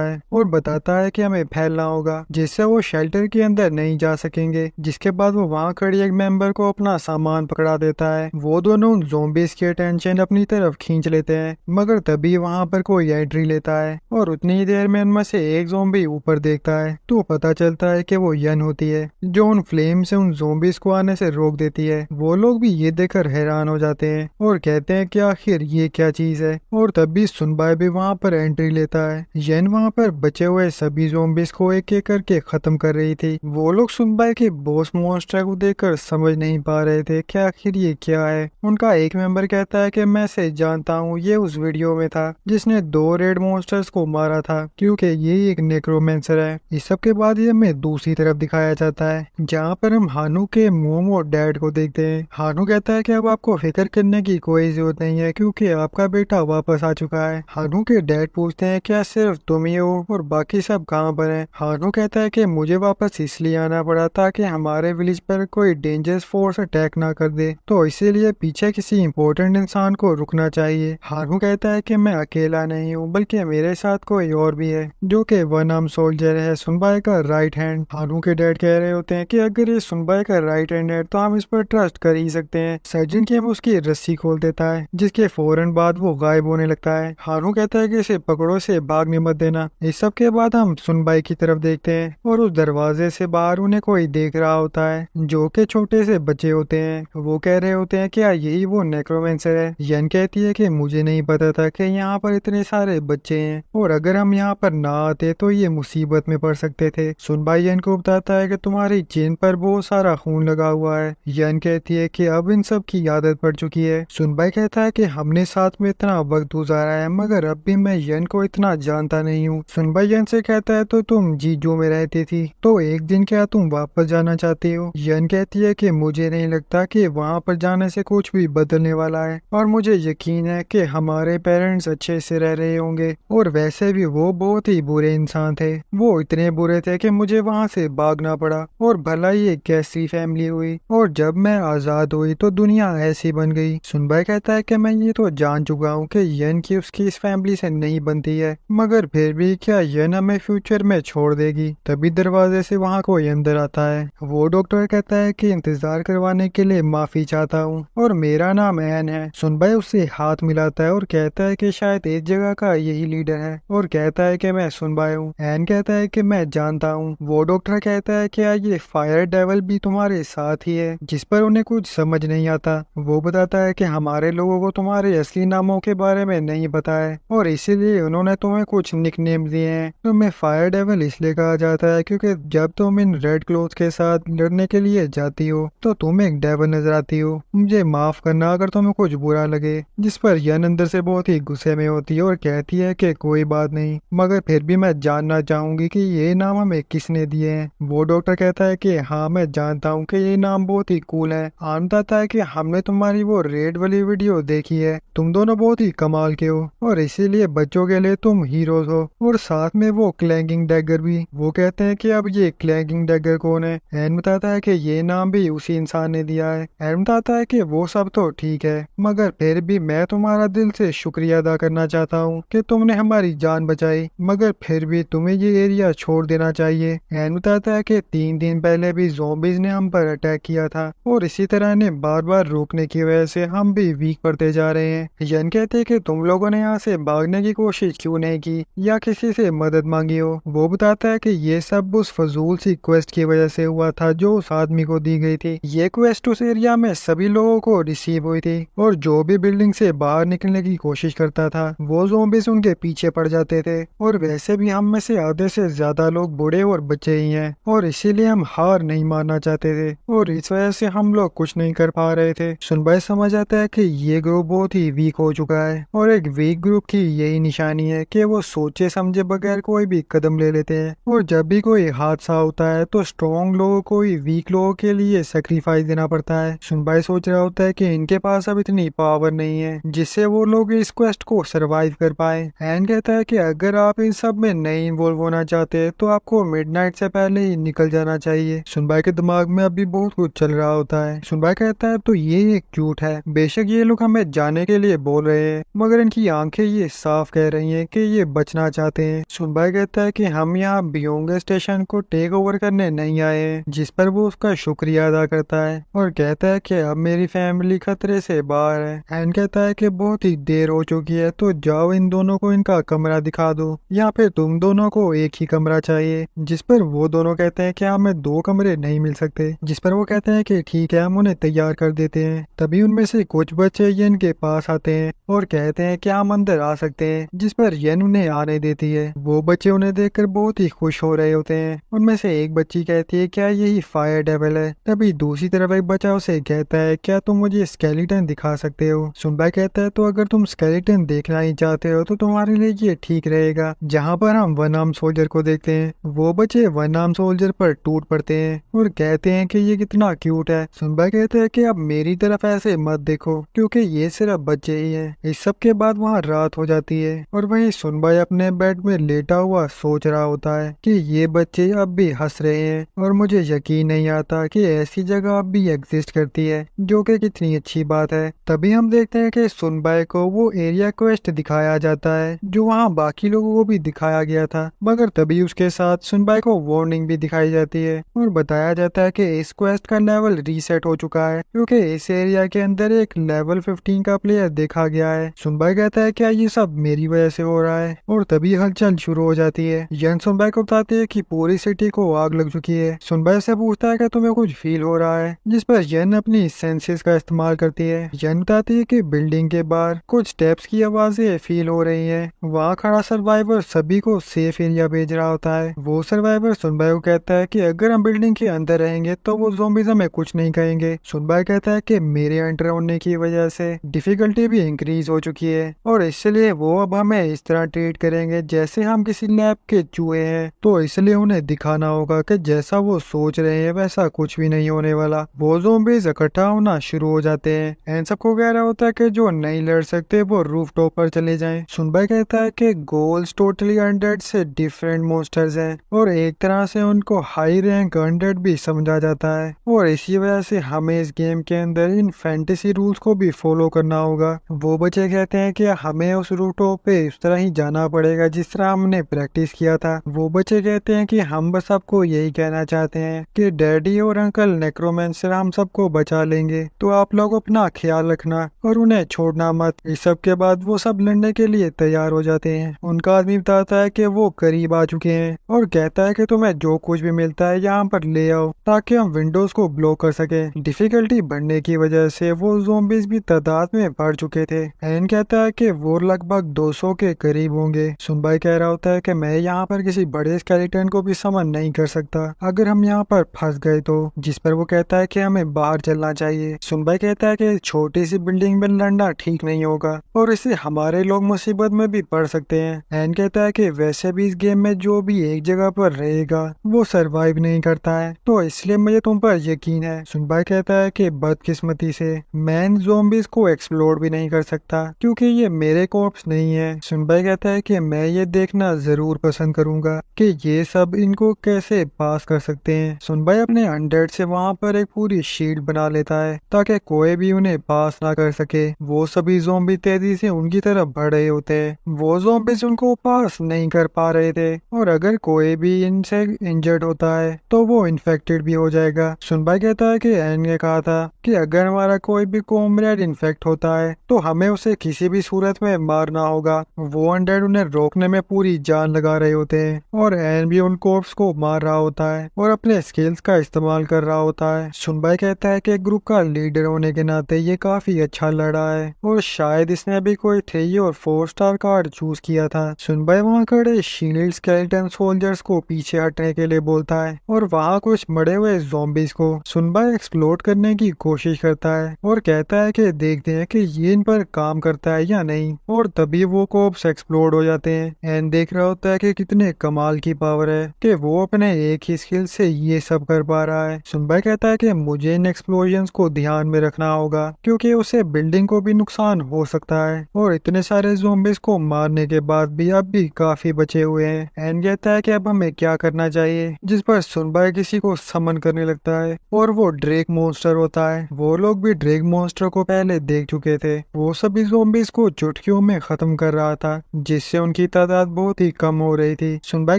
है और बताता है कि हमें फैलना होगा जिससे वो शेल्टर के अंदर नहीं जा सकेंगे। जिसके बाद वो वहाँ खड़ी एक मेंबर को अपना सामान पकड़ा देता है। वो दोनों उन ज़ोंबीज की अटेंशन अपनी तरफ खींच लेते हैं, मगर तभी वहाँ पर कोई एंट्री लेता है और उतनी ही देर में उनमें से एक ज़ोंबी ऊपर देखता है तो पता चलता है कि वो होती है जो उन फ्लेम से उन ज़ोंबीज को आने से रोक देती है। वो लोग भी ये देखकर हैरान हो जाते हैं और कहते हैं कि आखिर ये क्या चीज है। और तभी सुनबाई भी वहाँ पर एंट्री लेता है। येन वहाँ पर बचे हुए सभी ज़ोंबीज को एक एक करके खत्म कर रही थी। वो लोग सुनबाई के बॉस मॉन्स्टर को देखकर समझ नहीं पा रहे थे कि आखिर ये क्या है। उनका एक मेंबर कहता है कि मैं इसे जानता हूँ, ये उस वीडियो में था जिसने 2 रेड मॉन्स्टर्स को मारा था, क्योंकि ये एक नेक्रोमेंसर है। इस सब के बाद ये हमें दूसरी तरफ दिखाया जाता है जहाँ पर हम हानू के मोम और डैड को देखते हैं। हानू कहता है कि अब आपको फिक्र करने की कोई जरूरत नहीं है क्योंकि आपका बेटा वापस आ चुका है। हानू के डैड पूछते हैं क्या सिर्फ तुम ही हो और बाकी सब कहाँ पर हैं? हानू कहता है कि मुझे वापस इसलिए आना पड़ा ताकि हमारे विलेज पर कोई डेंजरस फोर्स अटैक ना कर दे, तो इसीलिए पीछे किसी इम्पोर्टेंट इंसान को रुकना चाहिए। हानू कहता है कि मैं अकेला नहीं हूँ बल्कि मेरे साथ कोई और भी है जो कि वन आर्म सोल्जर है, सुनबाई का राइट हैंड। हानू के डैड कह रहे होते हैं कि अगर ये सुनबाई का राइट हैंड है तो हम इस पर ट्रस्ट कर ही सकते हैं। सर्जन के उसकी रस्सी खोल देता है जिसके फौरन बाद वो गायब होने लगता है। हारू कहता है कि इसे पकड़ो, से भागने मत देना। इस सब के बाद हम सुनबाई की तरफ देखते हैं और उस दरवाजे से बाहर उन्हें कोई देख रहा होता है जो कि छोटे से बच्चे होते हैं। वो कह रहे होते हैं क्या यही वो नेक्रोमेंसर है? यन कहती है कि मुझे नहीं पता था कि यहाँ पर इतने सारे बच्चे हैं और अगर हम यहाँ पर ना आते तो ये मुसीबत में पड़ सकते थे। सुनबाई यन को बताता है कि तुम्हारी चेन पर बहुत सारा खून लगा हुआ है। यन कहती है कि अब इन सब की आदत पड़ चुकी है। सुनबाई कहता है कि हमने साथ में इतना वक्त गुजारा है मगर अब भी मैं यन को इतना जानता नहीं हूँ। सुनबाई यन से कहता है तो तुम जीजू में रहती थी तो एक दिन क्या तुम वापस जाना चाहती हो? यन कहती है कि मुझे नहीं लगता कि वहाँ पर जाने से कुछ भी बदलने वाला है और मुझे यकीन है कि हमारे पेरेंट्स अच्छे से रह रहे होंगे और वैसे भी वो बहुत ही बुरे इंसान थे। वो इतने बुरे थे कि मुझे वहाँ से भागना पड़ा और भला ही एक कैसी फैमिली हुई और जब मैं आजाद हुई तो दुनिया ऐसी बन गई। सुनबाई कहता है कि मैं ये तो जान चुका हूँ कि यन की उसकी इस फैमिली से नहीं बनती है मगर फिर भी क्या यन हमें फ्यूचर में छोड़ देगी? तभी दरवाजे से वहाँ कोई अंदर आता है। वो डॉक्टर कहता है कि इंतजार करवाने के लिए माफी चाहता हूँ और मेरा नाम एन है। सुनबाई उससे हाथ मिलाता है और कहता है कि शायद इस जगह का यही लीडर है और कहता है कि मैं सुनबाई हूँ। एन कहता है कि मैं जानता हूँ। वो डॉक्टर कहता है कि ये फायर डेवल भी तुम्हारे साथ ही है, जिस पर उन्हें कुछ समझ नहीं आता। वो बताता है कि हमारे लोगों को तुम्हारे असली नामों के बारे में नहीं पता है और इसीलिए उन्होंने तुम्हें कुछ निकनेम दिए हैं। तुम्हें फायर डेवल इसलिए कहा जाता है क्योंकि जब तुम इन रेड क्लोथ के साथ लड़ने के लिए जाती हो तो तुम एक डेवल नजर आती हो। मुझे माफ करना अगर तुम्हें कुछ बुरा लगे। जिस पर यन अंदर से बहुत ही गुस्से में होती है और कहती है कि कोई बात नहीं, मगर फिर भी मैं जानना चाहूंगी कि ये नाम हमें किसने दिए हैं। वो डॉक्टर कहता है कि हाँ मैं जानता हूँ कि ये नाम बहुत ही कूल है। आन बताता है कि हमने तुम्हारी वो रेड वाली वीडियो देखी है, तुम दोनों बहुत ही कमाल के हो और इसीलिए बच्चों के लिए तुम हीरोज हो और साथ में वो क्लैंगिंग डैगर भी। वो कहते हैं कि अब ये क्लैंगिंग डैगर कौन है? एन बताता है कि ये नाम भी उसी इंसान ने दिया है। एन बताता है कि वो सब तो ठीक है मगर फिर भी मैं तुम्हारा दिल से शुक्रिया अदा करना चाहता हूँ कि तुमने हमारी जान बचाई, मगर फिर भी तुम्हें ये एरिया छोड़ देना चाहिए। एन बताता कहता है कि 3 दिन पहले भी ज़ॉम्बीज ने हम पर अटैक किया था और इसी तरह ने बार बार रोकने की वजह से हम भी वीक पड़ते जा रहे हैं। यन कहते हैं कि तुम लोगों ने यहाँ से भागने की कोशिश क्यों नहीं की या किसी से मदद मांगी हो। वो बताता है कि ये सब उस फजूल सी क्वेस्ट की वजह से हुआ था जो उस आदमी को दी गई थी। ये क्वेस्ट उस एरिया में सभी लोगों को रिसीव हुई थी और जो भी बिल्डिंग से बाहर निकलने की कोशिश करता था वो ज़ॉम्बीज उनके पीछे पड़ जाते थे। और वैसे भी हम में से आधे से ज्यादा लोग बूढ़े और बच्चे ही हैं और इसीलिए हम हार नहीं मानना चाहते थे और इस वजह से हम लोग कुछ नहीं कर पा रहे थे। सुनबाई समझ आता है कि ये ग्रुप बहुत ही वीक हो चुका है और एक वीक ग्रुप की यही निशानी है कि वो सोचे समझे बगैर कोई भी कदम ले लेते हैं और जब भी कोई हादसा होता है तो स्ट्रॉन्ग लोगों को ही वीक लोगों के लिए सेक्रीफाइस देना पड़ता है। सुनबाई सोच रहा होता है कि इनके पास अब इतनी पावर नहीं है जिससे वो लोग इस क्वेस्ट को सरवाइव कर पाए। एन कहता है कि अगर आप इन सब में नहीं इन्वॉल्व होना चाहते तो आपको मिडनाइट से पहले ही निकल जाना चाहिए। सुनबाई के दिमाग में अभी बहुत कुछ चल रहा होता है। सुनबाई कहता है तो ये एक झूठ है, बेशक ये लोग हमें जाने के लिए बोल रहे हैं मगर इनकी आंखें ये साफ कह रही हैं कि ये बचना चाहते हैं। सुनबाई कहता है कि हम यहाँ बियोंग स्टेशन को टेक ओवर करने नहीं आए हैं, जिस पर वो उसका शुक्रिया अदा करता है और कहता है कि अब मेरी फैमिली खतरे से बाहर है। एन कहता है कि बहुत ही देर हो चुकी है तो जाओ इन दोनों को इनका कमरा दिखा दो या फिर तुम दोनों को एक ही कमरा चाहिए। जिस पर वो दोनों कहते हैं कि हमें 2 कमरे नहीं मिल सकते, जिस पर वो कहते हैं कि ठीक है हम उन्हें तैयार कर देते हैं। तभी उनमें से कुछ बच्चे यन के पास आते हैं और कहते हैं कि हम अंदर आ सकते हैं, जिस पर यन उन्हें आने देती है। वो बच्चे उन्हें देखकर बहुत ही खुश हो रहे होते हैं। उनमें से एक बच्ची कहती है क्या यही फायर डेविल है। तभी दूसरी तरफ एक बच्चा उसे कहता है क्या तुम मुझे स्केलेटन दिखा सकते हो। सुनबाई कहता है तो अगर तुम स्केलेटन देखना ही चाहते हो तो तुम्हारे लिए ये ठीक रहेगा। जहाँ पर हम वन आर्म सोल्जर को देखते हैं वो बच्चे वन आर्म सोल्जर पर टूट पड़ते हैं और कहते हैं कि ये कितना क्यूट है। सुनबाई कहते हैं कि अब मेरी तरफ ऐसे मत देखो क्योंकि ये सिर्फ बच्चे ही हैं। इस सब के बाद वहाँ रात हो जाती है और वहीं सुनबाई अपने बेड में लेटा हुआ सोच रहा होता है कि ये बच्चे अब भी हंस रहे हैं और मुझे यकीन नहीं आता कि ऐसी जगह अब भी एग्जिस्ट करती है, जो कि कितनी अच्छी बात है। तभी हम देखते हैं कि सुनबाई को वो एरिया क्वेस्ट दिखाया जाता है जो वहाँ बाकी लोगों को भी दिखाया गया था, मगर तभी उसके साथ सुनबाई को वार्निंग भी दिखाई जाती है और बताया जाता है कि इस क्वेस्ट का लेवल रीसेट हो चुका है क्योंकि इस एरिया के अंदर एक लेवल 15 का प्लेयर देखा गया है। सुनबाई कहता है क्या ये सब मेरी वजह से हो रहा है और तभी हलचल शुरू हो जाती है। यन सुनबाई को बताती है कि पूरी सिटी को आग लग चुकी है। सुनबाई से पूछता है कि तुम्हें कुछ फील हो रहा है, जिस पर यन अपनी सेंसेस का इस्तेमाल करती है। यन बताती है कि बिल्डिंग के बाहर कुछ स्टेप्स की आवाजें फील हो रही है। वहाँ खड़ा सर्वाइवर सभी को सेफ एरिया भेज रहा होता है। वो सर्वाइवर सुनबाई को कहता है कि अगर हम बिल्डिंग के अंदर रहेंगे तो वो ज़ॉम्बीज़ हमें कुछ नहीं कहेंगे। सुनबाई कहता है कि मेरे एंटर होने की वजह से डिफिकल्टी भी इंक्रीज हो चुकी है और इसलिए वो अब हमें इस तरह ट्रीट करेंगे जैसे हम किसी लैब के चूहे हैं, तो इसलिए उन्हें दिखाना होगा कि जैसा वो सोच रहे हैं वैसा कुछ भी नहीं होने वाला। वो ज़ॉम्बीज़ इकट्ठा होना शुरू हो जाते हैं। इन सबको कह रहा होता है कि जो नहीं लड़ सकते वो रूफ टॉप पर चले जाएं। सुनबाई कहता है कि गोल्स टोटली 100 से डिफरेंट मॉन्स्टर्स हैं और एक तरह से उनको हाई रैंक 100 भी समझा जाता है और इसी वजह से हमें इस गेम के अंदर इन फैंटेसी रूल्स को भी फॉलो करना होगा। वो बच्चे कहते हैं कि हमें उस रूफ टॉप पे इस तरह ही जाना पड़ेगा जिस तरह हमने प्रैक्टिस किया था। वो बच्चे कहते हैं कि हम बस आपको यही कहना चाहते हैं कि डैडी और अंकल नेक्रोमेंसर हम सबको बचा लेंगे, तो आप लोग अपना ख्याल रखना और उन्हें छोड़ना मत। इस सब के बाद वो सब लड़ने के लिए तैयार हो जाते हैं। उनका आदमी बताता है कि वो करीब आ चुके हैं और कहता है कि तुम्हें जो कुछ भी मिलता है यहाँ पर ले आओ ताकि हम विंडोज को ब्लॉक कर सके। डिफिकल्टी बढ़ने की वजह से वो ज़ॉम्बीज़ भी तादाद में बढ़ चुके थे। एन कहता है कि वो लगभग 200 के करीब होंगे। सुनबाई कह रहा होता है कि मैं यहाँ पर किसी बड़े स्केलेटन को भी समन नहीं कर सकता अगर हम यहाँ पर फंस गए तो, जिस पर वो कहता है कि हमें बाहर चलना चाहिए। सुनबाई कहता है कि छोटी सी बिल्डिंग में लड़ना ठीक नहीं होगा और इससे हमारे लोग मुसीबत में भी पड़ सकते हैं। एन कहता है कि वैसे भी इस गेम में जो भी एक जगह पर रहेगा वो सरवाइव नहीं करता है, तो इसलिए मुझे तुम पर यकीन है। सुनबाई कहता है कि बदकिस्मती से मैं इन ज़ॉम्बीज़ को एक्सप्लोर भी नहीं कर सकता क्योंकि ये मेरे कॉर्प्स नहीं है। सुनबाई कहता है कि मैं ये देखना जरूर पसंद करूंगा कि ये सब इनको कैसे पास कर सकते हैं। सुनबाई अपने 100 से वहाँ पर एक पूरी शील्ड बना लेता है ताकि कोई भी उन्हें पास ना कर सके। वो सभी ज़ॉम्बी तेजी से उनकी तरफ बढ़ रहे होते हैं। वो ज़ॉम्बीज़ उनको पास नहीं कर पा रहे थे और अगर कोई भी इनसे इंजर्ड होता है तो वो इन्फेक्टेड भी हो जाएगा। सुनबाई कहता है कि एन ने कहा था कि अगर हमारा कोई भी कॉमरेड इन्फेक्ट होता है तो हमें उसे किसी भी सूरत में मारना होगा। वो अनडेड उन्हें रोकने में पूरी जान लगा रहे होते हैं और एन भी उन कोर्प्स को मार रहा होता है और अपने स्किल्स का इस्तेमाल कर रहा होता है। सुनबाई कहता है कि ग्रुप का लीडर होने के नाते ये काफी अच्छा लड़ा है और शायद इसने भी कोई 3 और 4 स्टार कार्ड चूज किया था। सुनबाई वहाँ खड़े शील्ड स्केलेटन सोल्जर्स को पीछे हटने के लिए बोलता है और वहाँ कुछ मरे हुए ज़ॉम्बीज को सुनबाई एक्सप्लोर करने की कोशिश करता है और कहता है कि देखते हैं कि ये इन पर काम करता है या नहीं। और तभी वो कोप्स एक्सप्लोड हो जाते हैं। एन देख रहा होता है कि कितने कमाल की पावर है कि वो अपने एक ही स्किल से ये सब कर पा रहा है। सुनबाई कहता है कि मुझे इन एक्सप्लोजन्स को ध्यान में रखना होगा क्योंकि उसे बिल्डिंग को भी नुकसान हो सकता है और इतने सारे ज़ॉम्बीज को मारने के बाद भी अब भी काफी बचे हुए हैं। एन कहता है कि अब हमें क्या करना चाहिए, जिस पर सुनबाई किसी को समन करने लगता है और वो ड्रेक मॉन्स्टर होता है। वो लोग भी ड्रेक मॉन्स्टर को पहले देख चुके थे। वो सभी ज़ॉम्बीज को चुटकियों में खत्म कर रहा था जिससे उनकी तादाद बहुत ही कम हो रही थी। सुनबाई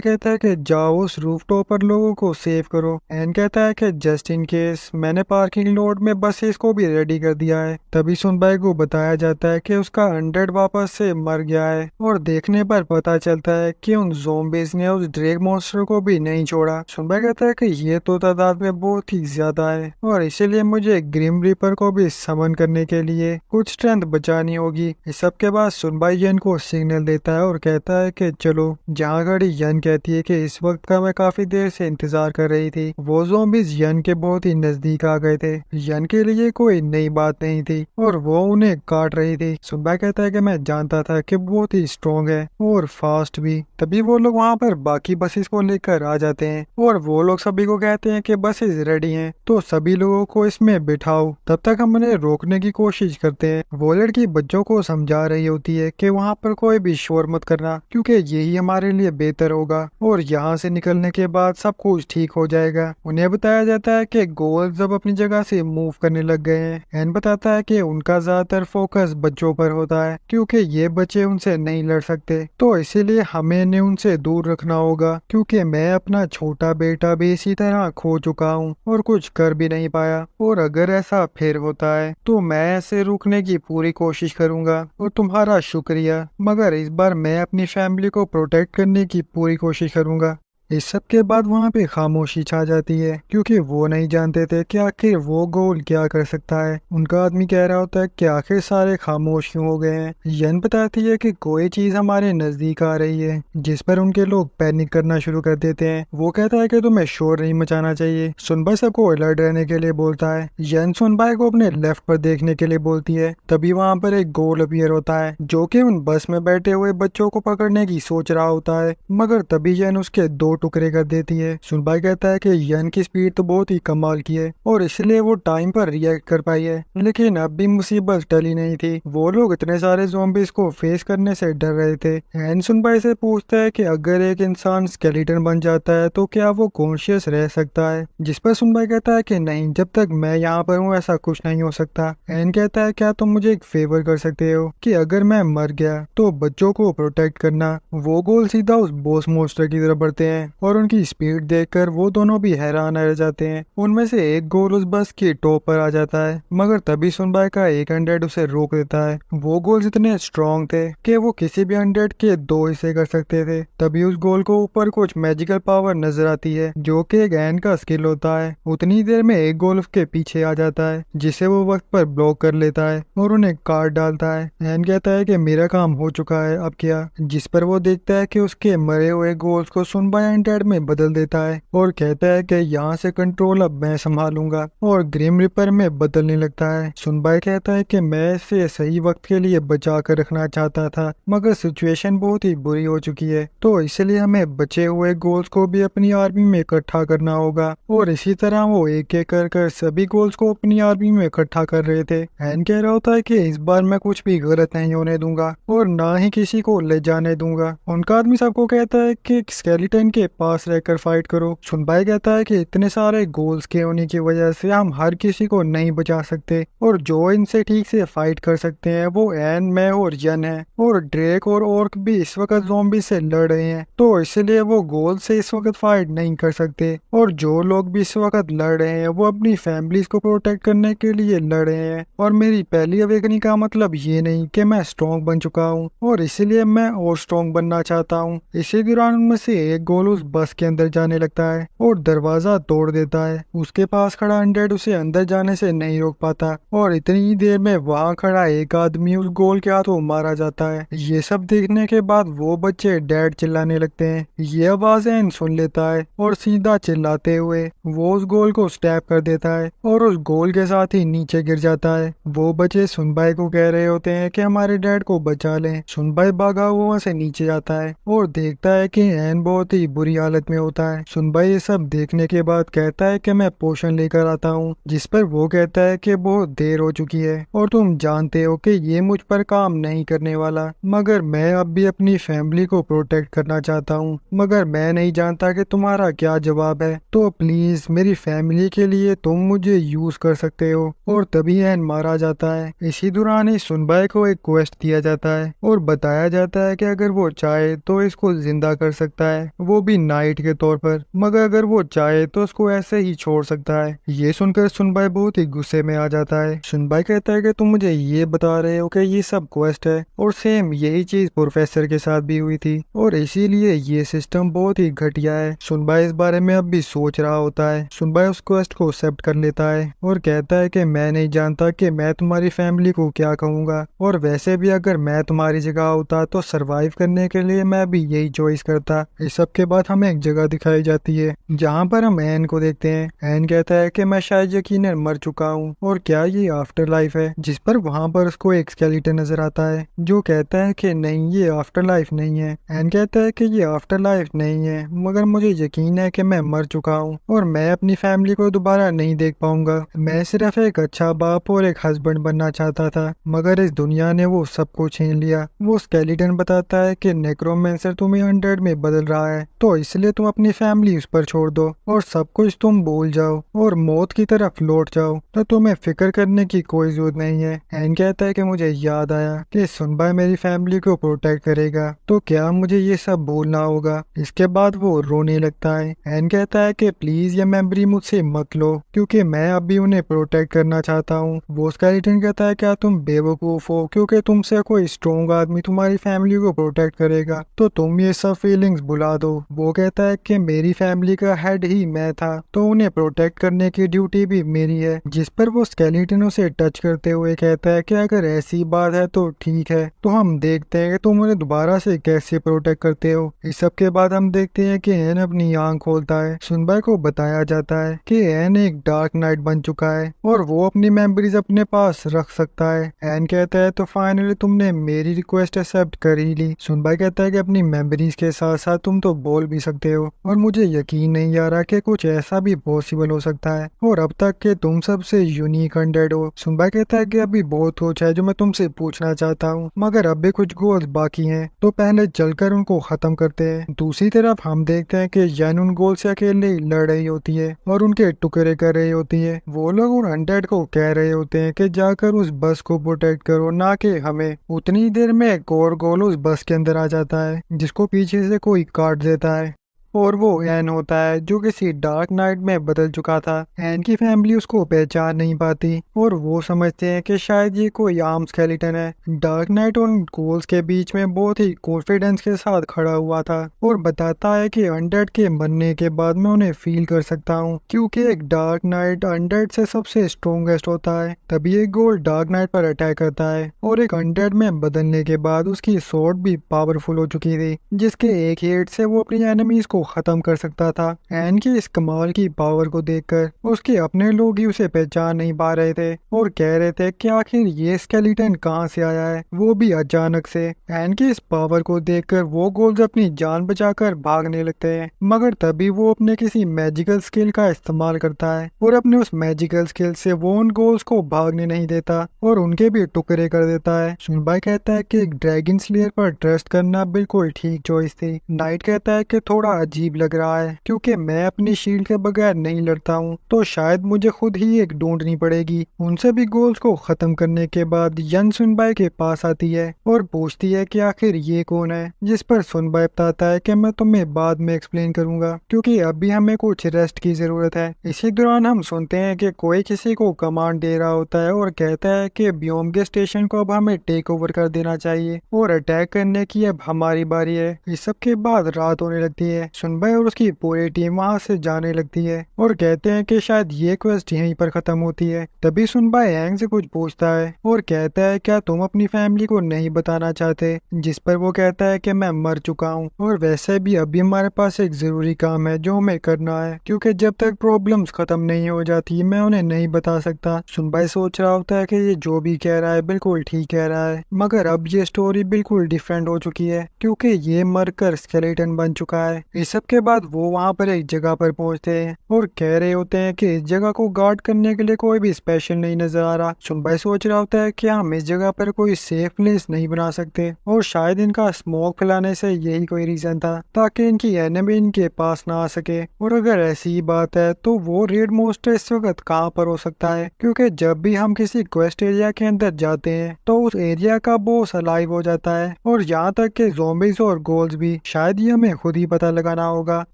कहता है कि जाओ उस रूफटॉप पर लोगों को सेव करो। एन कहता है कि जस्ट इन केस मैंने पार्किंग लॉट में बसेस को भी रेडी कर दिया है। तभी सुनबाई को बताया जाता है कि उसका अनडेड वापस से मर गया है और देखने पर पता चलता है कि उन ज़ॉम्बीज ने उस ड्रेक मॉन्स्टर को भी नहीं छोड़ा। सुनबाई कहता है कि ये तो तादाद में बहुत ही ज्यादा है और इसीलिए मुझे ग्रिम रीपर को भी समन करने के लिए कुछ स्ट्रेंथ बचानी होगी। इस सब के बाद सुनबाई यन को सिग्नल देता है और कहता है कि चलो। जहाँ घड़ी यन कहती है कि इस वक्त का मैं काफी देर से इंतजार कर रही थी। वो ज़ॉम्बीज यन के बहुत ही नजदीक आ गए थे। यन के लिए कोई नई बात नहीं थी और वो उन्हें काट रही थी। सुनबाई कहता है कि मैं जानता था कि बहुत ही स्ट्रॉन्ग है और फास्ट भी। तभी वो लोग वहाँ पर बाकी बसेस को लेकर आ जाते हैं और वो लोग सभी को कहते हैं कि बसेस रेडी हैं तो सभी लोगों को इसमें बिठाओ। तब तक हम उन्हें रोकने की कोशिश करते हैं। वो लड़की बच्चों को समझा रही होती है कि वहाँ पर कोई भी शोर मत करना क्योंकि यही हमारे लिए बेहतर होगा और यहाँ से निकलने के बाद सब कुछ ठीक हो जाएगा। उन्हें बताया जाता है कि गोल्स अब अपनी जगह से मूव करने लग गए हैं। एन बताता है कि उनका ज्यादातर फोकस बच्चों पर होता है क्योंकि ये बच्चे उनसे नहीं लड़ सकते तो इसीलिए हमें इन्हें उनसे दूर रखना होगा क्योंकि मैं अपना छोटा बेटा भी इसी तरह खो चुका हूँ और कुछ कर भी नहीं पाया और अगर ऐसा फिर होता है तो मैं ऐसे रुकने की पूरी कोशिश करूंगा और तुम्हारा शुक्रिया, मगर इस बार मैं अपनी फैमिली को प्रोटेक्ट करने की पूरी कोशिश करूंगा। इस सब के बाद वहाँ पे खामोशी छा जाती है क्योंकि वो नहीं जानते थे कि आखिर वो गोल क्या कर सकता है। उनका आदमी कह रहा होता है कि आखिर सारे खामोश क्यों हो गए हैं। यन बताती है कि कोई चीज हमारे नजदीक आ रही है जिस पर उनके लोग पैनिक करना शुरू कर देते हैं। वो कहता है कि तुम्हें शोर नहीं मचाना चाहिए। सुनबाई सबको अलर्ट रहने के लिए बोलता है। यन सुनबाई को अपने लेफ्ट पर देखने के लिए बोलती है। तभी वहाँ पर एक गोल अपीयर होता है जो कि उन बस में बैठे हुए बच्चों को पकड़ने की सोच रहा होता है, मगर तभी यन उसके 2 टुकड़े कर देती है। सुनबाई कहता है कि यन की स्पीड तो बहुत ही कमाल की है और इसलिए वो टाइम पर रिएक्ट कर पाई है, लेकिन अब भी मुसीबत टली नहीं थी। वो लोग इतने सारे ज़ॉम्बीज को फेस करने से डर रहे थे। एन सुनबाई से पूछता है कि अगर एक इंसान स्केलेटन बन जाता है तो क्या वो कॉन्शियस रह सकता है, जिस पर सुनबाई कहता है कि नहीं, जब तक मैं यहाँ पर हूँ ऐसा कुछ नहीं हो सकता। एन कहता है क्या तुम मुझे एक फेवर कर सकते हो कि अगर मैं मर गया तो बच्चों को प्रोटेक्ट करना। वो गोल सीधा उस बॉस मॉन्स्टर की तरफ बढ़ते हैं और उनकी स्पीड देखकर वो दोनों भी हैरान रह जाते हैं। उनमें से एक गोल उस बस की टॉप पर आ जाता है, मगर तभी सुनबाई का एक अनडेड उसे रोक देता है। वो गोल्स इतने स्ट्रॉन्ग थे कि वो किसी भी अनडेड के 2 हिस्से कर सकते थे। तभी उस गोल को ऊपर कुछ मैजिकल पावर नजर आती है जो कि एक एन का स्किल होता है। उतनी देर में एक गोल उसके पीछे आ जाता है जिसे वो वक्त पर ब्लॉक कर लेता है और उन्हें काट डालता है। एन कहता है कि मेरा काम हो चुका है, अब क्या, जिस पर वो देखता है कि उसके मरे हुए गोल्स को सुनबाई अनडेड में बदल देता है और कहता है कि यहाँ से कंट्रोल अब मैं संभालूंगा और ग्रिम रिपर में बदलने लगता है। सुनबाई कहता है कि मैं इसे सही वक्त के लिए बचा कर रखना चाहता था, मगर सिचुएशन बहुत ही बुरी हो चुकी है तो इसलिए हमें बचे हुए गोल्स को भी अपनी आर्मी में इकट्ठा करना होगा। और इसी तरह वो एक एक कर सभी गोल्स को अपनी आर्मी में इकट्ठा कर रहे थे। एन कह रहा होता है कि इस बार मैं कुछ भी गलत नहीं होने दूंगा और ना ही किसी को ले जाने दूंगा। उनका आदमी सबको कहता है कि स्केलेटन के के पास रहकर फाइट करो। सुनबाई कहता है कि इतने सारे गोल्स के होने की वजह से हम हर किसी को नहीं बचा सकते और जो इनसे ठीक से फाइट कर सकते हैं वो एन, मैं और यन है, और ड्रेक और ऑर्क भी इस वक्त ज़ॉम्बी से लड़ रहे हैं, तो इसलिए वो गोल से इस वक्त फाइट नहीं कर सकते। और जो लोग भी इस वक्त लड़ रहे हैं वो अपनी फैमिलीज को प्रोटेक्ट करने के लिए लड़ रहे हैं। और मेरी पहली अवेकनिंग का मतलब ये नहीं कि मैं स्ट्रॉन्ग बन चुका हूँ और इसीलिए मैं और स्ट्रॉन्ग बनना चाहता हूँ। इसी दौरान उनमें से एक गोल उस बस के अंदर जाने लगता है और दरवाजा तोड़ देता है। उसके पास खड़ा अनडेड उसे अंदर जाने से नहीं रोक पाता और इतनी देर में वहाँ खड़ा एक आदमी उस गोल के हाथों मारा जाता है। ये सब देखने के बाद वो बच्चे डैड चिल्लाने लगते हैं। ये आवाज एन सुन लेता है और सीधा चिल्लाते हुए वो उस गोल को स्टैप कर देता है और उस गोल के साथ ही नीचे गिर जाता है। वो बच्चे सुनबाई को कह रहे होते हैं कि हमारे डैड को बचा लें। सुनबाई भागा हुआ वहाँ से नीचे जाता है और देखता है कि एन बहुत ही बुरी हालत में होता है। सुनबाई ये सब देखने के बाद कहता है कि मैं पोशन लेकर आता हूँ, जिस पर वो कहता है कि बहुत देर हो चुकी है और तुम जानते हो कि ये मुझ पर काम नहीं करने वाला, मगर मैं अब भी अपनी फैमिली को प्रोटेक्ट करना चाहता हूँ, मगर मैं नहीं जानता कि तुम्हारा क्या जवाब है, तो प्लीज मेरी फैमिली के लिए तुम मुझे यूज कर सकते हो। और तभी एन मारा जाता है। इसी दौरान ही सुनबाई को एक क्वेस्ट दिया जाता है और बताया जाता है कि अगर वो चाहे तो इसको जिंदा कर सकता है, वो भी नाइट के तौर पर, मगर अगर वो चाहे तो उसको ऐसे ही छोड़ सकता है। ये सुनकर सुनबाई बहुत ही गुस्से में आ जाता है। सुनबाई कहता है कि तुम मुझे ये बता रहे हो कि ये सब क्वेस्ट है, और सेम यही चीज प्रोफेसर के साथ भी हुई थी और इसीलिए ये सिस्टम बहुत ही घटिया है। सुनबाई इस बारे में अब भी सोच रहा होता है। सुनबाई उस क्वेस्ट को एक्सेप्ट कर लेता है और कहता है कि मैं नहीं जानता कि मैं तुम्हारी फैमिली को क्या कहूँगा, और वैसे भी अगर मैं तुम्हारी जगह होता तो सरवाइव करने के लिए मैं भी यही चॉइस करता। इस सब के बाद हमें एक जगह दिखाई जाती है जहाँ पर हम एन को देखते हैं। एन कहता है कि मैं शायद यकीनन मर चुका हूँ और क्या ये आफ्टर लाइफ है, जिस पर वहाँ पर उसको एक स्केलेटन नजर आता है जो कहता है कि नहीं, ये आफ्टर लाइफ नहीं है। एन कहता है कि ये आफ्टर लाइफ नहीं है, मगर मुझे यकीन है कि मैं मर चुका हूँ और मैं अपनी फैमिली को दोबारा नहीं देख पाऊंगा। मैं सिर्फ एक अच्छा बाप और एक हस्बैंड बनना चाहता था, मगर इस दुनिया ने वो सबको छीन लिया। वो स्केलेटन बताता है कि नेक्रोमेंसर तुम्हें अनडेड में बदल रहा है, तो इसलिए तुम अपनी फैमिली उस पर छोड़ दो और सब कुछ तुम भूल जाओ और मौत की तरफ लौट जाओ, तो तुम्हें फिक्र करने की कोई जरूरत नहीं है। एन कहता है कि मुझे याद आया कि सुनबाई मेरी फैमिली को प्रोटेक्ट करेगा, तो क्या मुझे ये सब भूलना होगा। इसके बाद वो रोने लगता है। एन कहता है कि प्लीज ये मेमोरी मुझसे मत लो, क्योंकि मैं अभी उन्हें प्रोटेक्ट करना चाहता हूँ। वो स्केलेटन कहता है क्या तुम बेवकूफ हो, क्योंकि तुमसे कोई स्ट्रॉन्ग आदमी तुम्हारी फैमिली को प्रोटेक्ट करेगा, तो तुम ये सब फीलिंग्स भुला दो। वो कहता है कि मेरी फैमिली का हेड ही मैं था, तो उन्हें प्रोटेक्ट करने की ड्यूटी भी मेरी है। जिस पर वो स्केलेटन उसे टच करते हुए कहता है कि अगर ऐसी बात है तो ठीक है, तो हम देखते हैं कि तुम उन्हें दोबारा से कैसे प्रोटेक्ट करते हो। इस सब के बाद हम देखते हैं कि एन अपनी आंख खोलता है। सुनबाई को बताया जाता है कि एन एक डार्क नाइट बन चुका है और वो अपनी मेमोरीज अपने पास रख सकता है। एन कहता है तो फाइनली तुमने मेरी रिक्वेस्ट एक्सेप्ट कर ही ली। सुनबाई कहता है कि अपनी मेमोरीज के साथ साथ तुम तो बोल भी सकते हो और मुझे यकीन नहीं आ रहा कि कुछ ऐसा भी पॉसिबल हो सकता है, और अब तक के तुम सबसे यूनिक अनडेड हो। सुनबाई कहता है कि अभी बहुत कुछ है जो मैं तुमसे पूछना चाहता हूँ, मगर अब भी कुछ गोल्स बाकी हैं, तो पहले चलकर उनको खत्म करते हैं। दूसरी तरफ हम देखते हैं कि जैन उन गोल से अकेले ही लड़ रही होती है और उनके टुकड़े कर रही होती है। वो लोग उन अनडेड को कह रहे होते हैं कि जाकर उस बस को प्रोटेक्ट करो, ना कि हमें। उतनी देर में एक और गोल उस बस के अंदर आ जाता है, जिसको पीछे से कोई काट देता है और वो एन होता है जो किसी डार्क नाइट में बदल चुका था। एन की फैमिली उसको पहचान नहीं पाती और वो समझते हैं कि शायद ये कोई आम स्केलेटन है। डार्क नाइट उन गोल्स के बीच में बहुत ही कॉन्फिडेंस के साथ खड़ा हुआ था और बताता है कि अनडेड के मरने के बाद मैं उन्हें फील कर सकता हूँ, क्योंकि एक डार्क नाइट अनडेड से सबसे स्ट्रॉन्गेस्ट होता है। तभी एक गोल डार्क नाइट पर अटैक करता है और एक अनडेड में बदलने के बाद उसकी स्वॉर्ड भी पावरफुल हो चुकी थी, जिसके एक हिट से वो अपनी एनिमीज को खत्म कर सकता था। एन की इस कमाल की पावर को देखकर उसके अपने लोग ही उसे पहचान नहीं पा रहे थे और कह रहे थे कि आखिर ये स्केलेटन कहाँ से आया है, वो भी अचानक से। एन की इस पावर को देखकर वो गोल्स अपनी जान बचाकर भागने लगते हैं, मगर तभी वो अपने किसी मैजिकल स्किल का इस्तेमाल करता है और अपने उस मैजिकल स्किल से वो उन गोल्स को भागने नहीं देता और उनके भी टुकड़े कर देता है। सुनबाई कहता है कि एक ड्रैगन स्लेयर पर ट्रस्ट करना बिल्कुल ठीक चॉइस थी। नाइट कहता है कि थोड़ा अजीब लग रहा है क्योंकि मैं अपनी शील्ड के बगैर नहीं लड़ता हूँ, तो शायद मुझे खुद ही एक ढूंढनी पड़ेगी। उन सभी गोल्स को खत्म करने के बाद यन सुनबाई के पास आती है और पूछती है कि आखिर ये कौन है, जिस पर सुनबाई बताता है कि मैं तुम्हें बाद में एक्सप्लेन करूंगा क्योंकि अभी हमें कुछ रेस्ट की जरूरत है। इसी दौरान हम सुनते हैं कि कोई किसी को कमांड दे रहा होता है और कहता है कि ब्योमगे स्टेशन को अब हमें टेक ओवर कर देना चाहिए और अटैक करने की अब हमारी बारी है। इस सब के बाद रात होने लगती है। सुनबाई और उसकी पूरी टीम वहाँ से जाने लगती है और कहते हैं कि शायद ये क्वेस्ट यहीं पर खत्म होती है। तभी सुनबाई एंग से कुछ पूछता है और कहता है क्या तुम अपनी फैमिली को नहीं बताना चाहते, जिस पर वो कहता है कि मैं मर चुका हूँ और वैसे भी अभी हमारे पास एक जरूरी काम है जो हमें करना है क्योंकि जब तक प्रॉब्लम्स खत्म नहीं हो जाती मैं उन्हें नहीं बता सकता। सुनबाई सोच रहा होता है कि ये जो भी कह रहा है बिल्कुल ठीक कह रहा है, मगर अब ये स्टोरी बिल्कुल डिफरेंट हो चुकी है क्योंकि ये मरकर स्केलेटन बन चुका है। इस सब के बाद वो वहाँ पर एक जगह पर पहुँचते हैं और कह रहे होते हैं कि इस जगह को गार्ड करने के लिए कोई भी स्पेशल नहीं नजर आ रहा। सुनबाई सोच रहा होता है कि हम इस जगह पर कोई सेफ प्लेस नहीं बना सकते और शायद इनका स्मोक फैलाने से यही कोई रीजन था ताकि इनकी एनिमी इनके पास ना आ सके। और अगर ऐसी ही बात है तो वो रेड मोस्टर इस वक्त कहाँ पर हो सकता है क्योंकि जब भी हम किसी क्वेस्ट एरिया के अंदर जाते हैं तो उस एरिया का बॉस अलाइव हो जाता है और यहाँ तक के ज़ॉम्बीज और गोल्स भी। शायद ये हमें खुद ही पता लगाना होगा।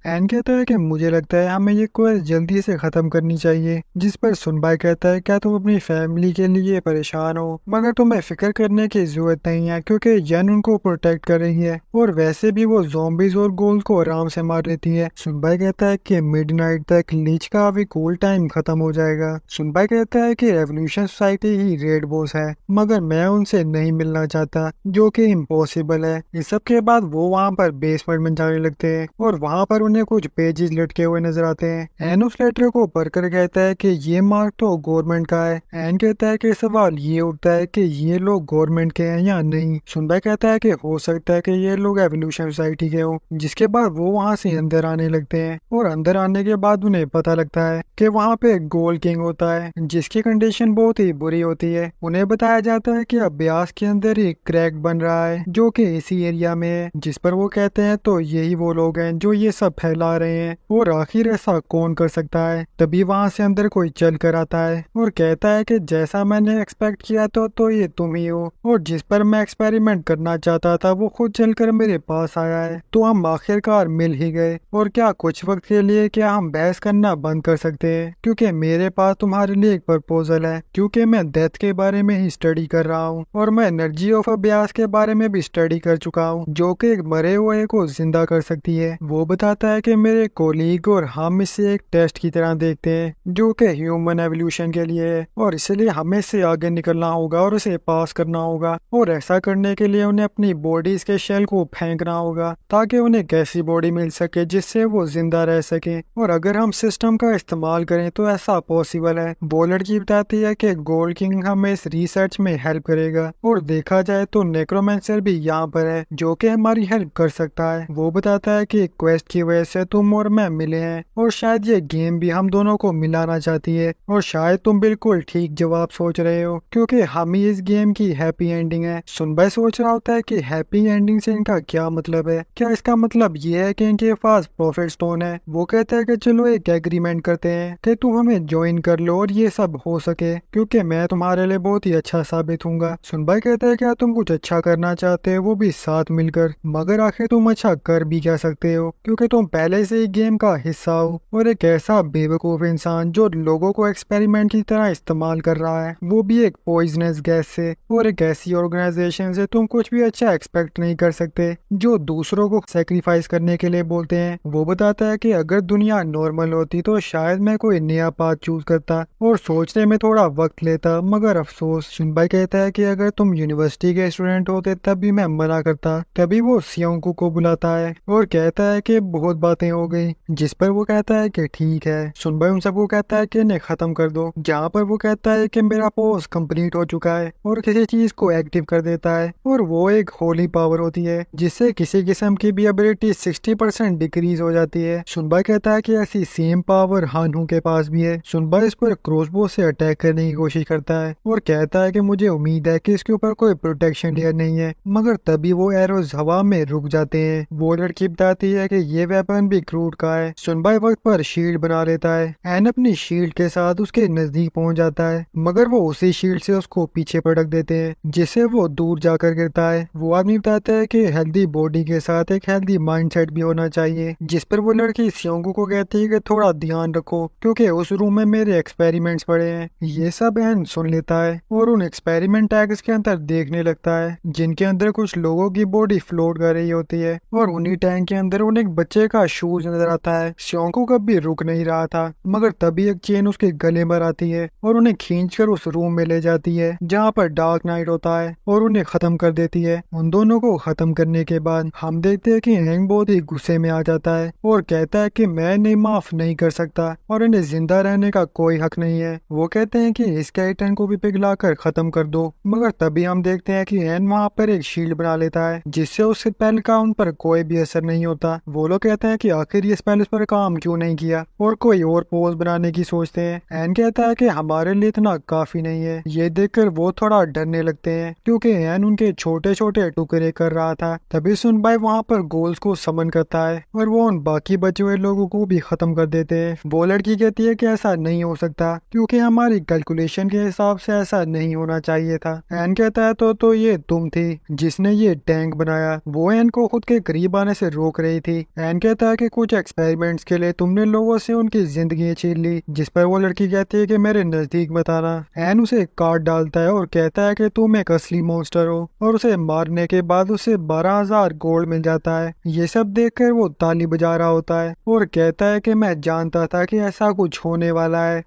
एन कहता है कि मुझे लगता है हमें ये क्वेस्ट जल्दी से खत्म करनी चाहिए, जिस पर सुनबाई कहता है क्या तुम अपनी फैमिली के लिए परेशान हो, मगर तुम्हें फिक्र करने की जरूरत नहीं है क्योंकि यन उनको प्रोटेक्ट कर रही है और वैसे भी वो ज़ॉम्बीज और गोल्स को आराम से मार देती है। सुनबाई कहता है कि मिडनाइट तक लीच का अभी कूल टाइम खत्म हो जाएगा। सुनबाई कहता है कि रेवोल्यूशन सोसाइटी ही रेड बॉस है, मगर मैं उनसे नहीं मिलना चाहता जो कि इम्पॉसिबल है। इस सब के बाद वो वहाँ पर बेसमेंट में जाने लगते हैं और वहाँ पर उन्हें कुछ पेजेस लटके हुए नजर आते हैं। एन उस लेटर को पढ़कर कहता है कि ये मार्क तो गवर्नमेंट का है। एन कहता है कि सवाल ये उठता है कि ये लोग गवर्नमेंट के हैं या नहीं। सुनबाई कहता है कि हो सकता है कि ये लोग एवोल्यूशन सोसाइटी के हों। जिसके बाद वो वहाँ से अंदर आने लगते हैं और अंदर आने के बाद उन्हें पता लगता है कि वहाँ पे गोल्ड किंग होता है जिसकी कंडीशन बहुत ही बुरी होती है। उन्हें बताया जाता है कि अभ्यास के अंदर एक क्रैक बन रहा है जो कि इसी एरिया में है, जिस पर वो कहते हैं तो यही वो लोग हैं जो ये सब फैला रहे हैं और आखिर ऐसा कौन कर सकता है। तभी वहाँ से अंदर कोई चल कर आता है और कहता है कि जैसा मैंने एक्सपेक्ट किया तो ये तुम ही हो और जिस पर मैं एक्सपेरिमेंट करना चाहता था वो खुद चलकर मेरे पास आया है, तो हम आखिरकार मिल ही गए। और क्या कुछ वक्त के लिए क्या हम बहस करना बंद कर सकते हैं क्योंकि मेरे पास तुम्हारे लिए एक प्रपोजल है, क्योंकि मैं डेथ के बारे में ही स्टडी कर रहा हूँ और मैं एनर्जी ऑफ अभ्यास के बारे में भी स्टडी कर चुका हूँ जो कि एक मरे हुए को जिंदा कर सकती है। वो बताता है कि मेरे कोलीग और हम इसे एक टेस्ट की तरह देखते हैं जो कि ह्यूमन एवोल्यूशन के लिए है और इसलिए हमें इससे आगे निकलना होगा और उसे पास करना होगा और ऐसा करने के लिए उन्हें अपनी बॉडीज के शेल को फेंकना होगा ताकि उन्हें एक ऐसी बॉडी मिल सके जिससे वो जिंदा रह सके। और अगर हम सिस्टम का इस्तेमाल करें तो ऐसा पॉसिबल है। वो लड़की बताती है कि गोल्ड किंग हमें इस रिसर्च में हेल्प करेगा और देखा जाए तो नेक्रोमेंसर भी यहाँ पर है जो कि हमारी हेल्प कर सकता है। वो बताता है कि क्वेस्ट की वजह से तुम और मैं मिले हैं और शायद ये गेम भी हम दोनों को मिलाना चाहती है और शायद तुम बिल्कुल ठीक जवाब सोच रहे हो क्योंकि हम ही इस गेम की हैप्पी एंडिंग है। सुनबाई सोच रहा होता है कि हैप्पी एंडिंग से इनका क्या मतलब है, क्या इसका मतलब ये है कि इनके पास प्रॉफिट स्टोन है। वो कहता है कि चलो एक एग्रीमेंट करते हैं कि तुम हमें ज्वाइन कर लो और ये सब हो सके क्योंकि मैं तुम्हारे लिए बहुत ही अच्छा साबित हूँगा। सुनबाई कहता है क्या तुम कुछ अच्छा करना चाहते हो वो भी साथ मिलकर, मगर आखिर तुम अच्छा कर भी क्या सकते हो क्योंकि तुम पहले से ही गेम का हिस्सा हो और एक ऐसा बेवकूफ इंसान जो लोगों को एक्सपेरिमेंट की तरह इस्तेमाल कर रहा है, वो भी एक पॉइजनस गैस से। और एक ऐसी ऑर्गेनाइजेशन से तुम कुछ भी अच्छा एक्सपेक्ट नहीं कर सकते जो दूसरों को सेक्रीफाइस करने के लिए बोलते हैं। वो बताता है कि अगर दुनिया नॉर्मल होती तो शायद मैं कोई नया पाथ चूज करता और सोचने में थोड़ा वक्त लेता, मगर अफसोस। सुनबाई कहता है कि अगर तुम यूनिवर्सिटी के स्टूडेंट होते तब भी मैं मना करता। तभी वो सियोंकू को बुलाता है और कहता है कि बहुत बातें हो गई, जिस पर वो कहता है कि ठीक है। सुनबाई उन सबको कहता है कि इन्हें खत्म कर दो, जहाँ पर वो कहता है कि मेरा पोस्ट कंप्लीट हो चुका है और किसी चीज को एक्टिव कर देता है और वो एक होली पावर होती है जिससे किसी किस्म की भी एबिलिटी 60% डिक्रीज हो जाती है। सुनबाई कहता है कि ऐसी सेम पावर हानू के पास भी है। सुनबाई इस पर क्रॉसबो से अटैक करने की कोशिश करता है और कहता है कि मुझे उम्मीद है कि इसके ऊपर कोई प्रोटेक्शन लेयर नहीं है, मगर तभी वो एरोज हवा में रुक जाते हैं। वो लड़की बताती है कि ये वेपन भी क्रूड का है। सुनबाई वक्त पर शील्ड बना लेता है। एन अपनी शील्ड के साथ उसके नजदीक पहुंच जाता है, मगर वो उसी शील्ड से उसको पीछे पटक देते हैं, जिससे वो दूर जाकर गिरता है। वो आदमी बताता है कि हेल्दी बॉडी के साथ एक हेल्दी माइंडसेट भी होना चाहिए, जिस पर वो लड़की सियोंगू को कहती है कि थोड़ा ध्यान रखो, क्योंकि उस रूम में मेरे एक्सपेरिमेंट्स पड़े हैं। ये सब एन सुन लेता है और उन एक्सपेरिमेंट टैग्स के अंदर देखने लगता है, जिनके अंदर कुछ लोगों की बॉडी फ्लोट कर रही होती है, और उन्हीं टैंक के अंदर उन्हें एक बच्चे का शूज नजर आता है। सियोंगू कभी रुक नहीं रहा था, मगर तभी एक चेन उसके गले में आती है और उन्हें खींचकर उस रूम में ले जाती है जहाँ पर डार्क नाइट होता है, और उन्हें खत्म कर देती है। उन दोनों को खत्म करने के बाद हम देखते हैं कि हैंग बहुत ही गुस्से में आ जाता है और कहता है कि मैं इन्हें माफ नहीं कर सकता और इन्हें जिंदा रहने का कोई हक नहीं है। वो कहते हैं कि इस कैरेक्टर को भी पिघलाकर खत्म कर दो, मगर तभी हम देखते हैं कि एन वहाँ पर एक शील्ड बना लेता है, जिससे उस स्पेल का उन पर कोई भी असर नहीं होता। वो लोग कहते हैं कि आखिर ये स्पेल इस पर काम क्यों नहीं किया, और कोई और पोज बनाने की सोचते हैं। एन कहता है कि हमारे लिए इतना काफी नहीं है। ये देखकर वो थोड़ा डरने लगते हैं, क्योंकि एन उनके छोटे छोटे टुकड़े कर रहा था। तभी सुनबाई वहाँ पर गोल्स को समन करता है और वो उन बाकी बचे हुए लोगों को भी खत्म कर देते हैं। वो लड़की कहती है कि ऐसा नहीं हो सकता, क्योंकि हमारी कैलकुलेशन के हिसाब से ऐसा नहीं होना चाहिए था। एन कहता है तो ये तुम थी जिसने ये टैंक बनाया। वो एन को खुद के करीब आने से रोक रही थी। एन कहता है कि कुछ एक्सपेरिमेंट्स के लिए तुमने लोगों से उनकी जिंदगी छीन ली, जिस पर वो लड़की कहती है कि मेरे नजदीक मत आना। एन उसे काट डालता है और कहता है कि तुम एक असली मॉन्स्टर हो, और उसे मारने के बाद उसे 12,000 गोल्ड मिल जाता है। ये सब देखकर वो ताली बजा रहा होता है और कहता है कि मैं जानता था कि ऐसा कुछ होने वाला है।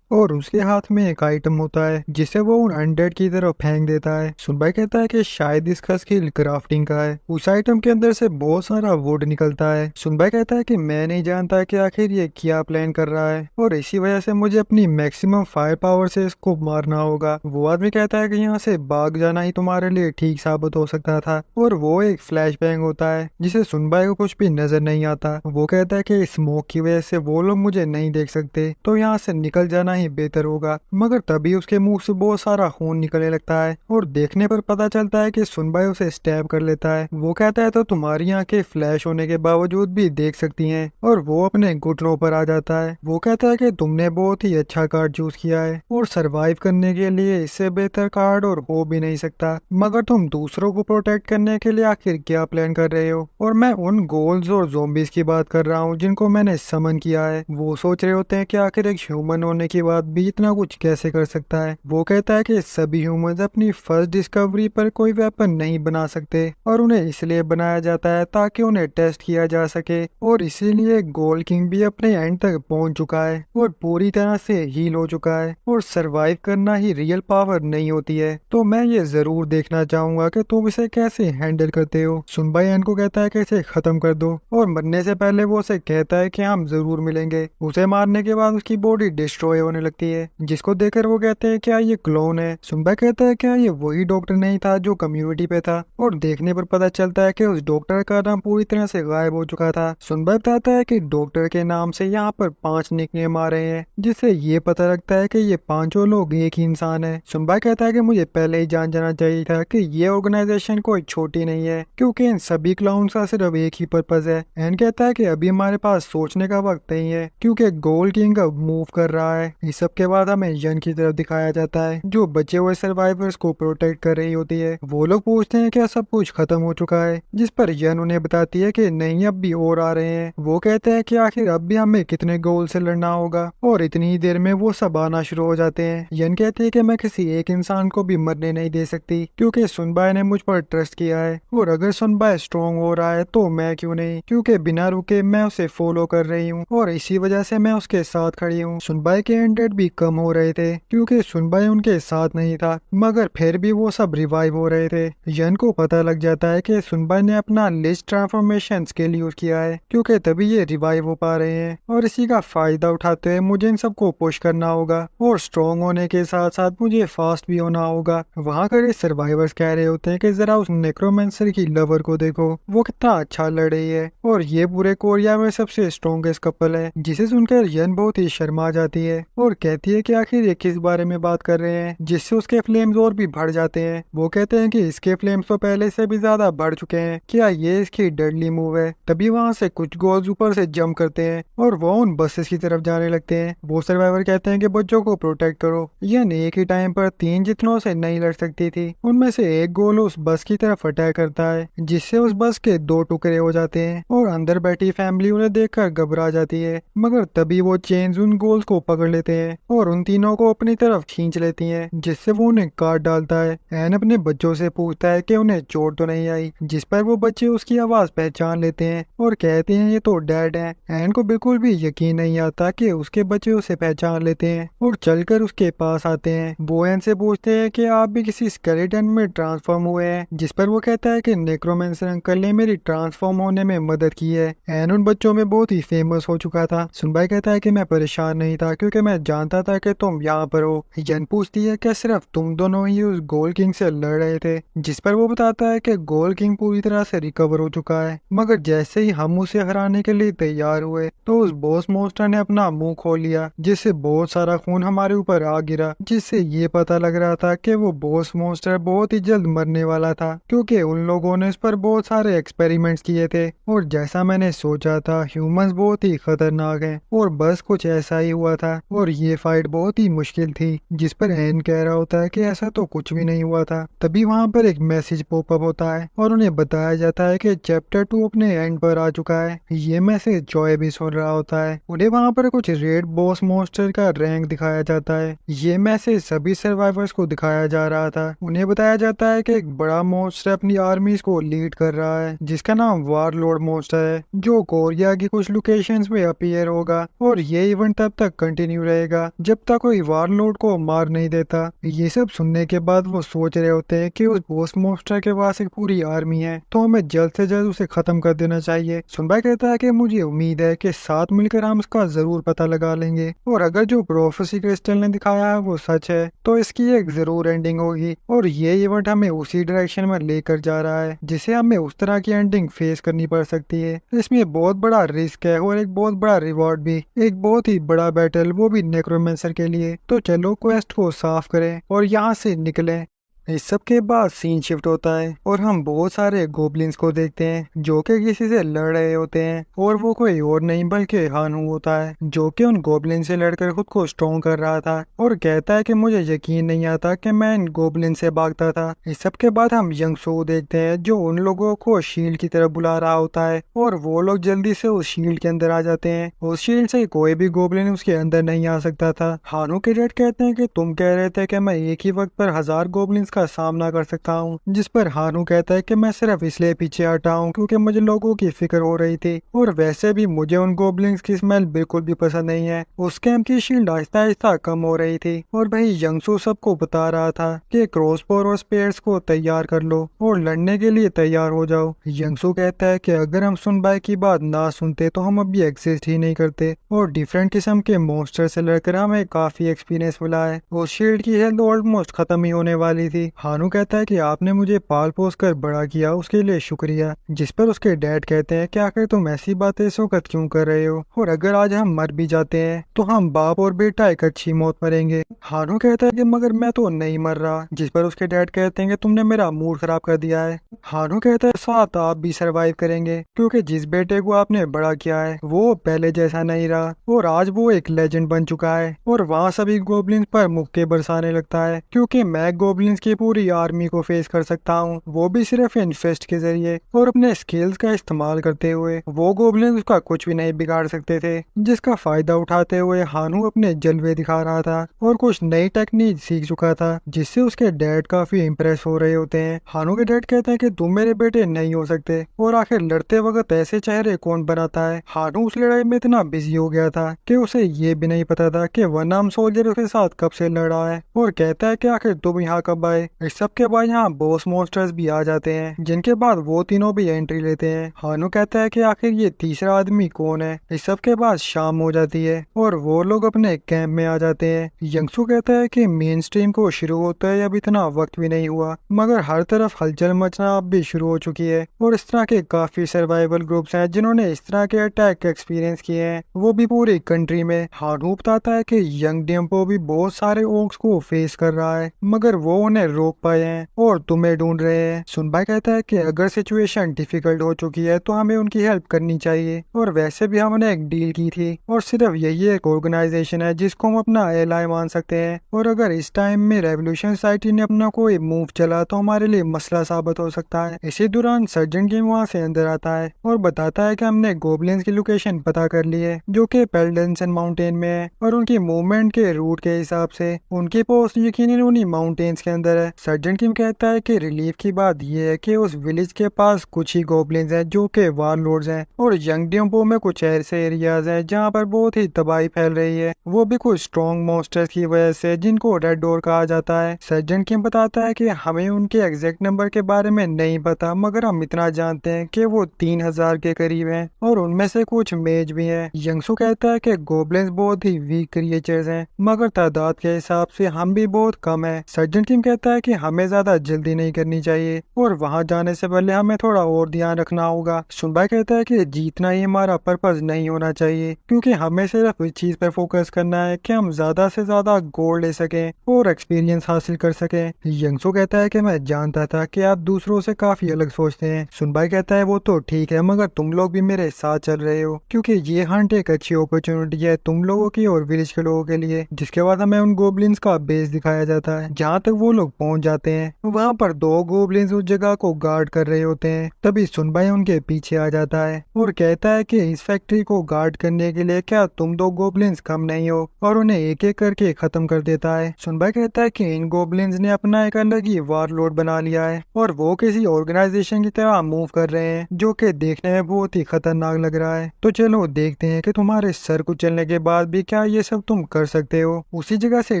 और उसके हाथ में एक आइटम होता है जिसे वो उन अनडेड की तरफ फेंक देता है। सुनबाई कहता है कि शायद इसका स्किल क्राफ्टिंग का है। उस आइटम के अंदर से बहुत सारा वुड निकलता है। सुनबाई कहता है कि मैं नहीं जानता कि आखिर ये क्या प्लान कर रहा है, और इसी वजह से मुझे अपनी मैक्सिमम फायर पावर से इसको मारना होगा। वो आदमी कहता है कि यहाँ से भाग जाना ही तुम्हारे लिए ठीक साबित हो सकता था, और वो एक फ्लैश बैंग होता है जिसे सुनबाई को कुछ भी नजर नहीं आता। वो कहता है कि स्मोक की वजह से वो लोग मुझे नहीं देख सकते, तो यहाँ से निकल जाना ही बेहतर होगा। मगर तभी उसके मुंह से बहुत सारा खून निकलने लगता है, और देखने पर पता चलता है कि सुनबाई उसे स्टैब कर लेता है। वो कहता है तो तुम्हारी आंखें फ्लैश होने के बावजूद भी देख सकती हैं, और वो अपने घुटनों पर आ जाता है। वो कहता है कि तुमने बहुत ही अच्छा कार्ड चूज किया है, और सरवाइव करने के लिए इससे बेहतर कार्ड और हो भी नहीं सकता। मगर तुम दूसरों को प्रोटेक्ट करने के लिए आखिर क्या प्लान कर रहे हो? और मैं उन गोल्स और ज़ॉम्बीज की बात कर रहा हूँ जिनको मैंने समन किया है। वो सोच रहे होते हैं कि आखिर एक ह्यूमन होने के बाद भी इतना कुछ कैसे कर सकता है। वो कहता है कि सभी ह्यूमंस अपनी फर्स्ट डिस्कवरी पर कोई वेपन नहीं बना सकते, और उन्हें इसलिए बनाया जाता है ताकि उन्हें टेस्ट किया जा सके, और इसीलिए गोल्ड किंग भी अपने एंड तक पहुंच चुका है और पूरी तरह से हील हो चुका है, और सरवाइव करना ही रियल पावर नहीं होती है। तो मैं ये जरूर देखना चाहूंगा कि तुम इसे कैसे हैंडल करते हो। सुनबाई एन को कहता है कि इसे खत्म कर दो, और मरने से पहले वो उसे कहता है कि हम जरूर मिलेंगे। उसे मारने के बाद उसकी बॉडी डिस्ट्रॉय होने लगती है, जिसको देखकर वो कहते हैं क्या ये क्लोन है। सुनबाई कहता है क्या ये वही डॉक्टर नहीं था जो कम्युनिटी पे था, और देखने पर पता चलता है कि उस डॉक्टर का नाम पूरी तरह से गायब हो चुका था। सुनबाई बताता है कि डॉक्टर के नाम से यहाँ पर 5 निकनेम आ रहे हैं, जिससे ये पता लगता है कि ये पांचों लोग एक ही इंसान है। सुनबाई कहता है कि मुझे पहले ही जान जाना चाहिए था कि ये ऑर्गेनाइजेशन कोई छोटी नहीं है, क्योंकि इन सभी क्लाउन्स का सिर्फ एक ही पर्पज है। एन कहता है कि अभी हमारे पास सोचने का वक्त नहीं है, क्योंकि गोल्ड किंग अब मूव कर रहा है। इस सब के बाद हमें यन की तरफ दिखाया जाता है, जो बचे हुए सर्वाइवर्स को प्रोटेक्ट कर रही होती है। वो लोग पूछते हैं क्या सब कुछ खत्म हो चुका है, जिस पर यन उन्हें बताती है कि नहीं, अब भी और आ रहे हैं। वो कहते हैं कि आखिर अब भी हमें कितने गोल से लड़ना होगा, और इतनी ही देर में वो सब आना शुरू हो जाते हैं। यन कहती है कि मैं किसी एक इंसान को भी मरने नहीं दे सकती, क्योंकि सुनबाई ने मुझ पर ट्रस्ट किया है, और अगर सुनबाई स्ट्रॉन्ग हो रहा है तो मैं क्यों नहीं, क्योंकि बिना रुके मैं उसे फॉलो कर रही हूँ, और इसी वजह से मैं उसके साथ खड़ी हूँ। सुनबाई के एंडेड भी कम हो रहे थे, क्योंकि सुनबाई उनके साथ नहीं था, मगर फिर भी वो सब रिवाइव हो रहे थे। यन को पता लग जाता है कि सुनबाई ने अपना लिस्ट ट्रांसफॉर्मेशन स्किल यूज किया है, क्योंकि तभी ये रिवाइव हो पा रहे हैं, और इसी का फायदा उठाते हुए मुझे इन सबको पुश करना होगा, और स्ट्रॉन्ग होने के साथ साथ मुझे फास्ट भी होना होगा। वहाँ खड़े सर्वाइवर्स कह रहे होते हैं कि जरा उस नेक्रोमेंसर की लवर को देखो, वो कितना अच्छा लड़ रही है, और ये पूरे कोरिया में सबसे स्ट्रॉन्गेस्ट कपल है। जिसे सुनकर यन बहुत ही शर्मा जाती है और कहती है कि आखिर ये किस बारे में बात कर रहे हैं, जिससे उसके फ्लेम्स और भी बढ़ जाते हैं। वो कहते हैं कि इसके फ्लेम्स तो पहले से भी ज्यादा बढ़ चुके हैं, क्या ये इसकी डेडली मूव है। तभी वहाँ से कुछ गोल्स ऊपर से जंप करते हैं और वो उन बसेस की तरफ जाने लगते हैं। वो सर्वाइवर कहते हैं कि बच्चों को प्रोटेक्ट करो। यन एक ही टाइम पर 3 जितनों से नहीं लड़ सकती थी। उनमें से एक गोल उस बस की तरफ अटैक करता है, जिससे उस बस के 2 टुकड़े हो जाते हैं और अंदर बैठी फैमिली उन्हें देखकर घबरा जाती है। मगर तभी वो चेन्स उन गोल्स को पकड़ लेते हैं और उन तीनों को अपनी तरफ खींच लेती हैं, जिससे वो उन्हें काट डालता है। एन अपने बच्चों से पूछता है कि उन्हें चोट तो नहीं आई, जिस पर वो बच्चे उसकी आवाज पहचान लेते हैं और कहते हैं ये तो डैड है। एन को बिल्कुल भी यकीन नहीं आता कि उसके बच्चे उसे पहचान लेते हैं और चलकर उसके पास आते हैं। वो एन से पूछते हैं कि आप भी किसी स्केलेटन में ट्रांसफॉर्म हुए हैं, जिस पर वो कहता है कि नेक्रोमेंसर अंकल ने मेरी ट्रांसफॉर्म होने में मदद की है। एन उन बच्चों में बहुत ही फेमस हो चुका था। सुनबाई कहता है कि मैं परेशान नहीं था क्योंकि मैं जानता था कि तुम यहाँ पर हो। यन पूछती है कि सिर्फ तुम दोनों ही उस गोल्ड किंग से लड़ रहे थे, जिस पर वो बताता है कि गोल्ड किंग पूरी तरह से रिकवर हो चुका है, मगर जैसे ही हम उसे हराने के लिए तैयार हुए तो उस बॉस मॉन्स्टर ने अपना मुंह खोल लिया, जिससे बहुत सारा खून हमारे ऊपर आ गिरा, जिससे ये पता लग रहा था कि वो बॉस मॉन्स्टर बहुत ही जल्द मरने वाला था, क्योंकि उन लोगों ने इस पर बहुत सारे एक्सपेरिमेंट्स किए थे। और जैसा मैंने सोचा था, ह्यूमंस बहुत ही खतरनाक हैं और बस कुछ ऐसा ही हुआ था और ये फाइट बहुत ही मुश्किल थी। जिस पर एन कह रहा होता है कि ऐसा तो कुछ भी नहीं हुआ था। तभी वहाँ पर एक मैसेज पॉपअप होता है और उन्हें बताया जाता है कि चैप्टर 2 अपने एंड पर आ चुका है। ये मैसेज जॉय भी सुन रहा होता है। उन्हें वहाँ पर कुछ रेड बॉस मॉन्स्टर का रैंक दिखाया जाता है। ये मैसेज सभी सर्वाइवर्स को दिखाया जा रहा था। उन्हें बताया जाता है कि एक बड़ा मॉन्स्टर अपनी आर्मीज को लीड कर रहा है, जिसका नाम वारलॉर्ड मॉन्स्टर है, जो कोरिया की कुछ लोकेशंस में अपीयर होगा और ये इवेंट तब तक कंटिन्यू रहेगा जब तक कोई वारलॉर्ड को मार नहीं देता। ये सब सुनने के बाद वो सोच रहे होते हैं कि उस बॉस मॉन्स्टर के पास एक पूरी आर्मी है, तो हमें जल्द से जल्द उसे खत्म कर देना चाहिए। सुनबाई कहता है कि मुझे उम्मीद है कि साथ मिलकर हम इसका जरूर पता लगा लेंगे और अगर जो प्रोफेसी क्रिस्टल ने दिखाया है वो सच है तो इसकी एक जरूर एंडिंग होगी और ये इवेंट हमें उसी डायरेक्शन में लेकर जा रहा है जिसे हमें उस तरह की एंडिंग फेस करनी पड़ सकती है। इसमें बहुत बड़ा रिस्क है और एक बहुत बड़ा रिवॉर्ड भी, एक बहुत ही बड़ा बैटल, वो भी नेक्रोमेंसर के लिए। तो चलो क्वेस्ट को साफ करें और यहाँ से निकलें। इस सब के बाद सीन शिफ्ट होता है और हम बहुत सारे गोबलिन्स को देखते हैं जो कि किसी से लड़ रहे होते हैं और वो कोई और नहीं बल्कि हानू होता है, जो कि उन गोबलिन से लड़कर खुद को स्ट्रॉन्ग कर रहा था और कहता है कि मुझे यकीन नहीं आता कि मैं इन गोबलिन से भागता था। इस सब के बाद हम यंग सो देखते हैं जो उन लोगों को शील्ड की तरफ बुला रहा होता है और वो लोग जल्दी से उस शील्ड के अंदर आ जाते हैं। उस शील्ड से कोई भी गोबलिन उसके अंदर नहीं आ सकता था। हानू के डैड कहते हैं कि तुम कह रहे थे कि मैं एक ही वक्त पर 1000 गोबलिन्स का सामना कर सकता हूँ, जिस पर हानू कहता है कि मैं सिर्फ इसलिए पीछे हटा हूँ क्योंकि मुझे लोगों की फिक्र हो रही थी और वैसे भी मुझे उन गोबलिन्स की स्मेल बिल्कुल भी पसंद नहीं है। उस कैंप की शील्ड आहिस्ता आहिस्ता कम हो रही थी और वही यंगसू सबको बता रहा था कि क्रॉसबोर और स्पेयर्स को तैयार कर लो और लड़ने के लिए तैयार हो जाओ। यंगसू कहता है कि अगर हम सुनबाई की बात ना सुनते तो हम अभी एग्जिस्ट ही नहीं करते और डिफरेंट किस्म के मॉन्स्टर से लड़कर हमें काफी एक्सपीरियंस मिला है। उस शील्ड की हेल्थ ऑलमोस्ट खत्म ही होने वाली थी। हानू कहता है कि आपने मुझे पाल पोस कर बड़ा किया, उसके लिए शुक्रिया। जिस पर उसके डैड कहते हैं कि आखिर तुम ऐसी बातें इस वक्त क्यों कर रहे हो और अगर आज हम मर भी जाते हैं तो हम बाप और बेटा एक अच्छी मौत मरेंगे। हानू कहता है कि मगर मैं तो नहीं मर रहा। जिस पर उसके डैड कहते हैं कि तुमने मेरा मूड खराब कर दिया है। हानू कहता है साथ आप भी सरवाइव करेंगे क्योंकि जिस बेटे को आपने बड़ा किया है वो पहले जैसा नहीं रहा और आज वो एक लेजेंड बन चुका है और वहाँ सभी गोबलिन्स पर मुक्के बरसाने लगता है क्योंकि मैं गोबलिन्स की पूरी आर्मी को फेस कर सकता हूँ, वो भी सिर्फ इन्फेस्ट के जरिए और अपने स्किल्स का इस्तेमाल करते हुए। वो गोबलिन उसका कुछ भी नहीं बिगाड़ सकते थे, जिसका फायदा उठाते हुए हानू अपने जलवे दिखा रहा था और कुछ नई टेक्निक सीख चुका था जिससे उसके डैड काफी इम्प्रेस हो रहे होते हैं। हानू के डैड कहते हैं कि तुम मेरे बेटे नहीं हो सकते और आखिर लड़ते वक्त ऐसे चेहरे कौन बनाता है। हानू उस लड़ाई में इतना बिजी हो गया था कि उसे ये भी नहीं पता था कि वन आर्म सोल्जर उसके साथ कब से लड़ रहा है और कहता है कि आखिर तुम यहाँ कब आए। इस सब के बाद यहाँ बॉस मॉन्स्टर्स भी आ जाते हैं, जिनके बाद वो तीनों भी एंट्री लेते हैं। हानू कहता है कि आखिर ये तीसरा आदमी कौन है। इस सब के बाद शाम हो जाती है और वो लोग अपने कैंप में आ जाते हैं। यंगसू कहता है कि मेन स्ट्रीम को शुरू होता है अब इतना वक्त भी नहीं हुआ, मगर हर तरफ हलचल मचना अब भी शुरू हो चुकी है और इस तरह के काफी सर्वाइवल ग्रुप्स हैं जिन्होंने इस तरह के अटैक एक्सपीरियंस किए हैं, वो भी पूरी कंट्री में। हानू बताता है कि यंग डिम्पो भी बहुत सारे ओक्स को फेस कर रहा है, मगर वो उन्हें रोक पाए हैं और तुम्हें ढूंढ रहे हैं। सुनबाई कहता है कि अगर सिचुएशन डिफिकल्ट हो चुकी है तो हमें उनकी हेल्प करनी चाहिए, और वैसे भी हमने एक डील की थी और सिर्फ यही एक ऑर्गेनाइजेशन है जिसको हम अपना एलाय मान सकते हैं, और अगर इस टाइम में रेवोल्यूशन सोसाइटी ने अपना कोई मूव चला तो हमारे लिए मसला साबित हो सकता है। इसी दौरान सर्जन किम वहाँ से अंदर आता है और बताता है कि हमने गोबलिन्स की लोकेशन पता कर ली है जो कि पेल्डेंसन माउंटेन में है, और उनकी मूवमेंट के रूट के हिसाब से उनकी पोस्ट यकीनन उन्हीं माउंटेन्स के अंदर है। सर्जन किम कहता है कि रिलीफ की बात यह है कि उस विलेज के पास कुछ ही गोबलिन्स हैं जो कि वारलॉर्ड्स हैं, और यंग डिम्पो में कुछ ऐसे एरियाज हैं जहाँ पर बहुत ही तबाही फैल रही है, वो भी कुछ स्ट्रॉन्ग मॉन्स्टर्स की वजह से जिनको रेड डोर कहा जाता है। सर्जन किम बताता है कि हमें उनके एग्जैक्ट नंबर के बारे में नहीं पता, मगर हम इतना जानते हैं कि वो 3000 के करीब हैं और उनमें से कुछ मेज भी हैं। यंगसू कहता है कि गोबलिन्स बहुत ही वीक क्रिएचर्स हैं, मगर तादाद के हिसाब से हम भी बहुत कम है। सर्जन किम कहता है कि हमें ज्यादा जल्दी नहीं करनी चाहिए और वहाँ जाने से पहले हमें थोड़ा और ध्यान रखना होगा। सुनबाई कहता है कि जीतना ही हमारा पर्पज नहीं होना चाहिए, क्योंकि हमें सिर्फ इस चीज पर फोकस करना है कि हम ज्यादा से ज्यादा गोल्ड ले सकें और एक्सपीरियंस हासिल कर सकें। यंगसू कहता है कि मैं जानता था कि आप दूसरों से काफी अलग सोचते हैं। सुनबाई कहता है वो तो ठीक है, मगर तुम लोग भी मेरे साथ चल रहे हो क्योंकि ये हंट एक अच्छी अपॉर्चुनिटी है तुम लोगों की और विलेज के लोगों के लिए। जिसके बाद हमें उन गोबलिन्स का बेस दिखाया जाता है। जहाँ तक वो लोग पहुँच जाते हैं वहाँ पर 2 गोबलिन्स उस जगह को गार्ड कर रहे होते हैं। तभी सुनबाई उनके पीछे आ जाता है और कहता है कि इस फैक्ट्री को गार्ड करने के लिए क्या तुम 2 गोबलिन्स कम नहीं हो, और उन्हें एक एक करके खत्म कर देता है। सुनबाई कहता है कि इन गोबलिन्स ने अपना एक अलग ही वारलॉर्ड बना लिया है और वो किसी ऑर्गेनाइजेशन की तरह मूव कर रहे हैं जो कि देखने में बहुत ही खतरनाक लग रहा है। तो चलो देखते हैं कि तुम्हारे सर कुचलने के बाद भी क्या ये सब तुम कर सकते हो। उसी जगह से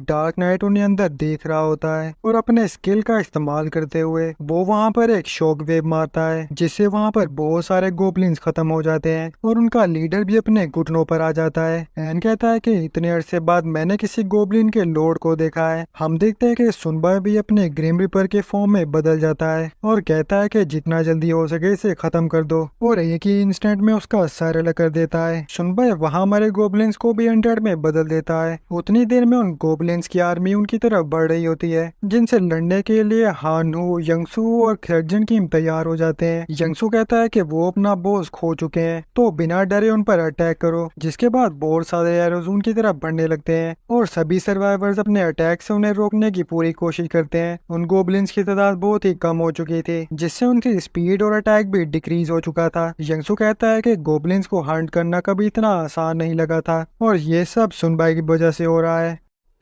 डार्क नाइट उन्हें अंदर देख रहा होता है और अपने स्किल का इस्तेमाल करते हुए वो वहाँ पर एक शॉक वेव मारता है, जिससे वहाँ पर बहुत सारे गोबलिन्स खत्म हो जाते हैं और उनका लीडर भी अपने घुटनों पर आ जाता है। एन कहता है कि इतने अरसे बाद मैंने किसी गोबलिन के लॉर्ड को देखा है। हम देखते हैं कि सुनबाई भी अपने ग्रिम रिपर के फॉर्म में बदल जाता है और कहता है कि जितना जल्दी हो सके इसे खत्म कर दो, और एक ही इंस्टेंट में उसका सर अलग कर देता है। सुनबाई वहाँ मरे गोबलिन्स को भी 100 में बदल देता है। उतनी देर में उन गोबलिन्स की आर्मी उनकी तरफ बढ़ रही होती है, जिनसे लड़ने के लिए हानू, यंगसू और सर्जन किम तैयार हो जाते हैं। यंगसू कहता है कि वो अपना बॉस खो चुके हैं तो बिना डरे उन पर अटैक करो। जिसके बाद बहुत सारे एरोज उनकी तरफ बढ़ने लगते हैं और सभी सर्वाइवर्स अपने अटैक से उन्हें रोकने की पूरी कोशिश करते हैं। उन गोबलिन्स की तादाद बहुत ही कम हो चुकी थी, जिससे उनकी स्पीड और अटैक भी डिक्रीज हो चुका था। यंगसू कहता है कि गोबलिन्स को हंट करना कभी इतना आसान नहीं लगा था और ये सब सुनबाई की वजह से हो रहा है।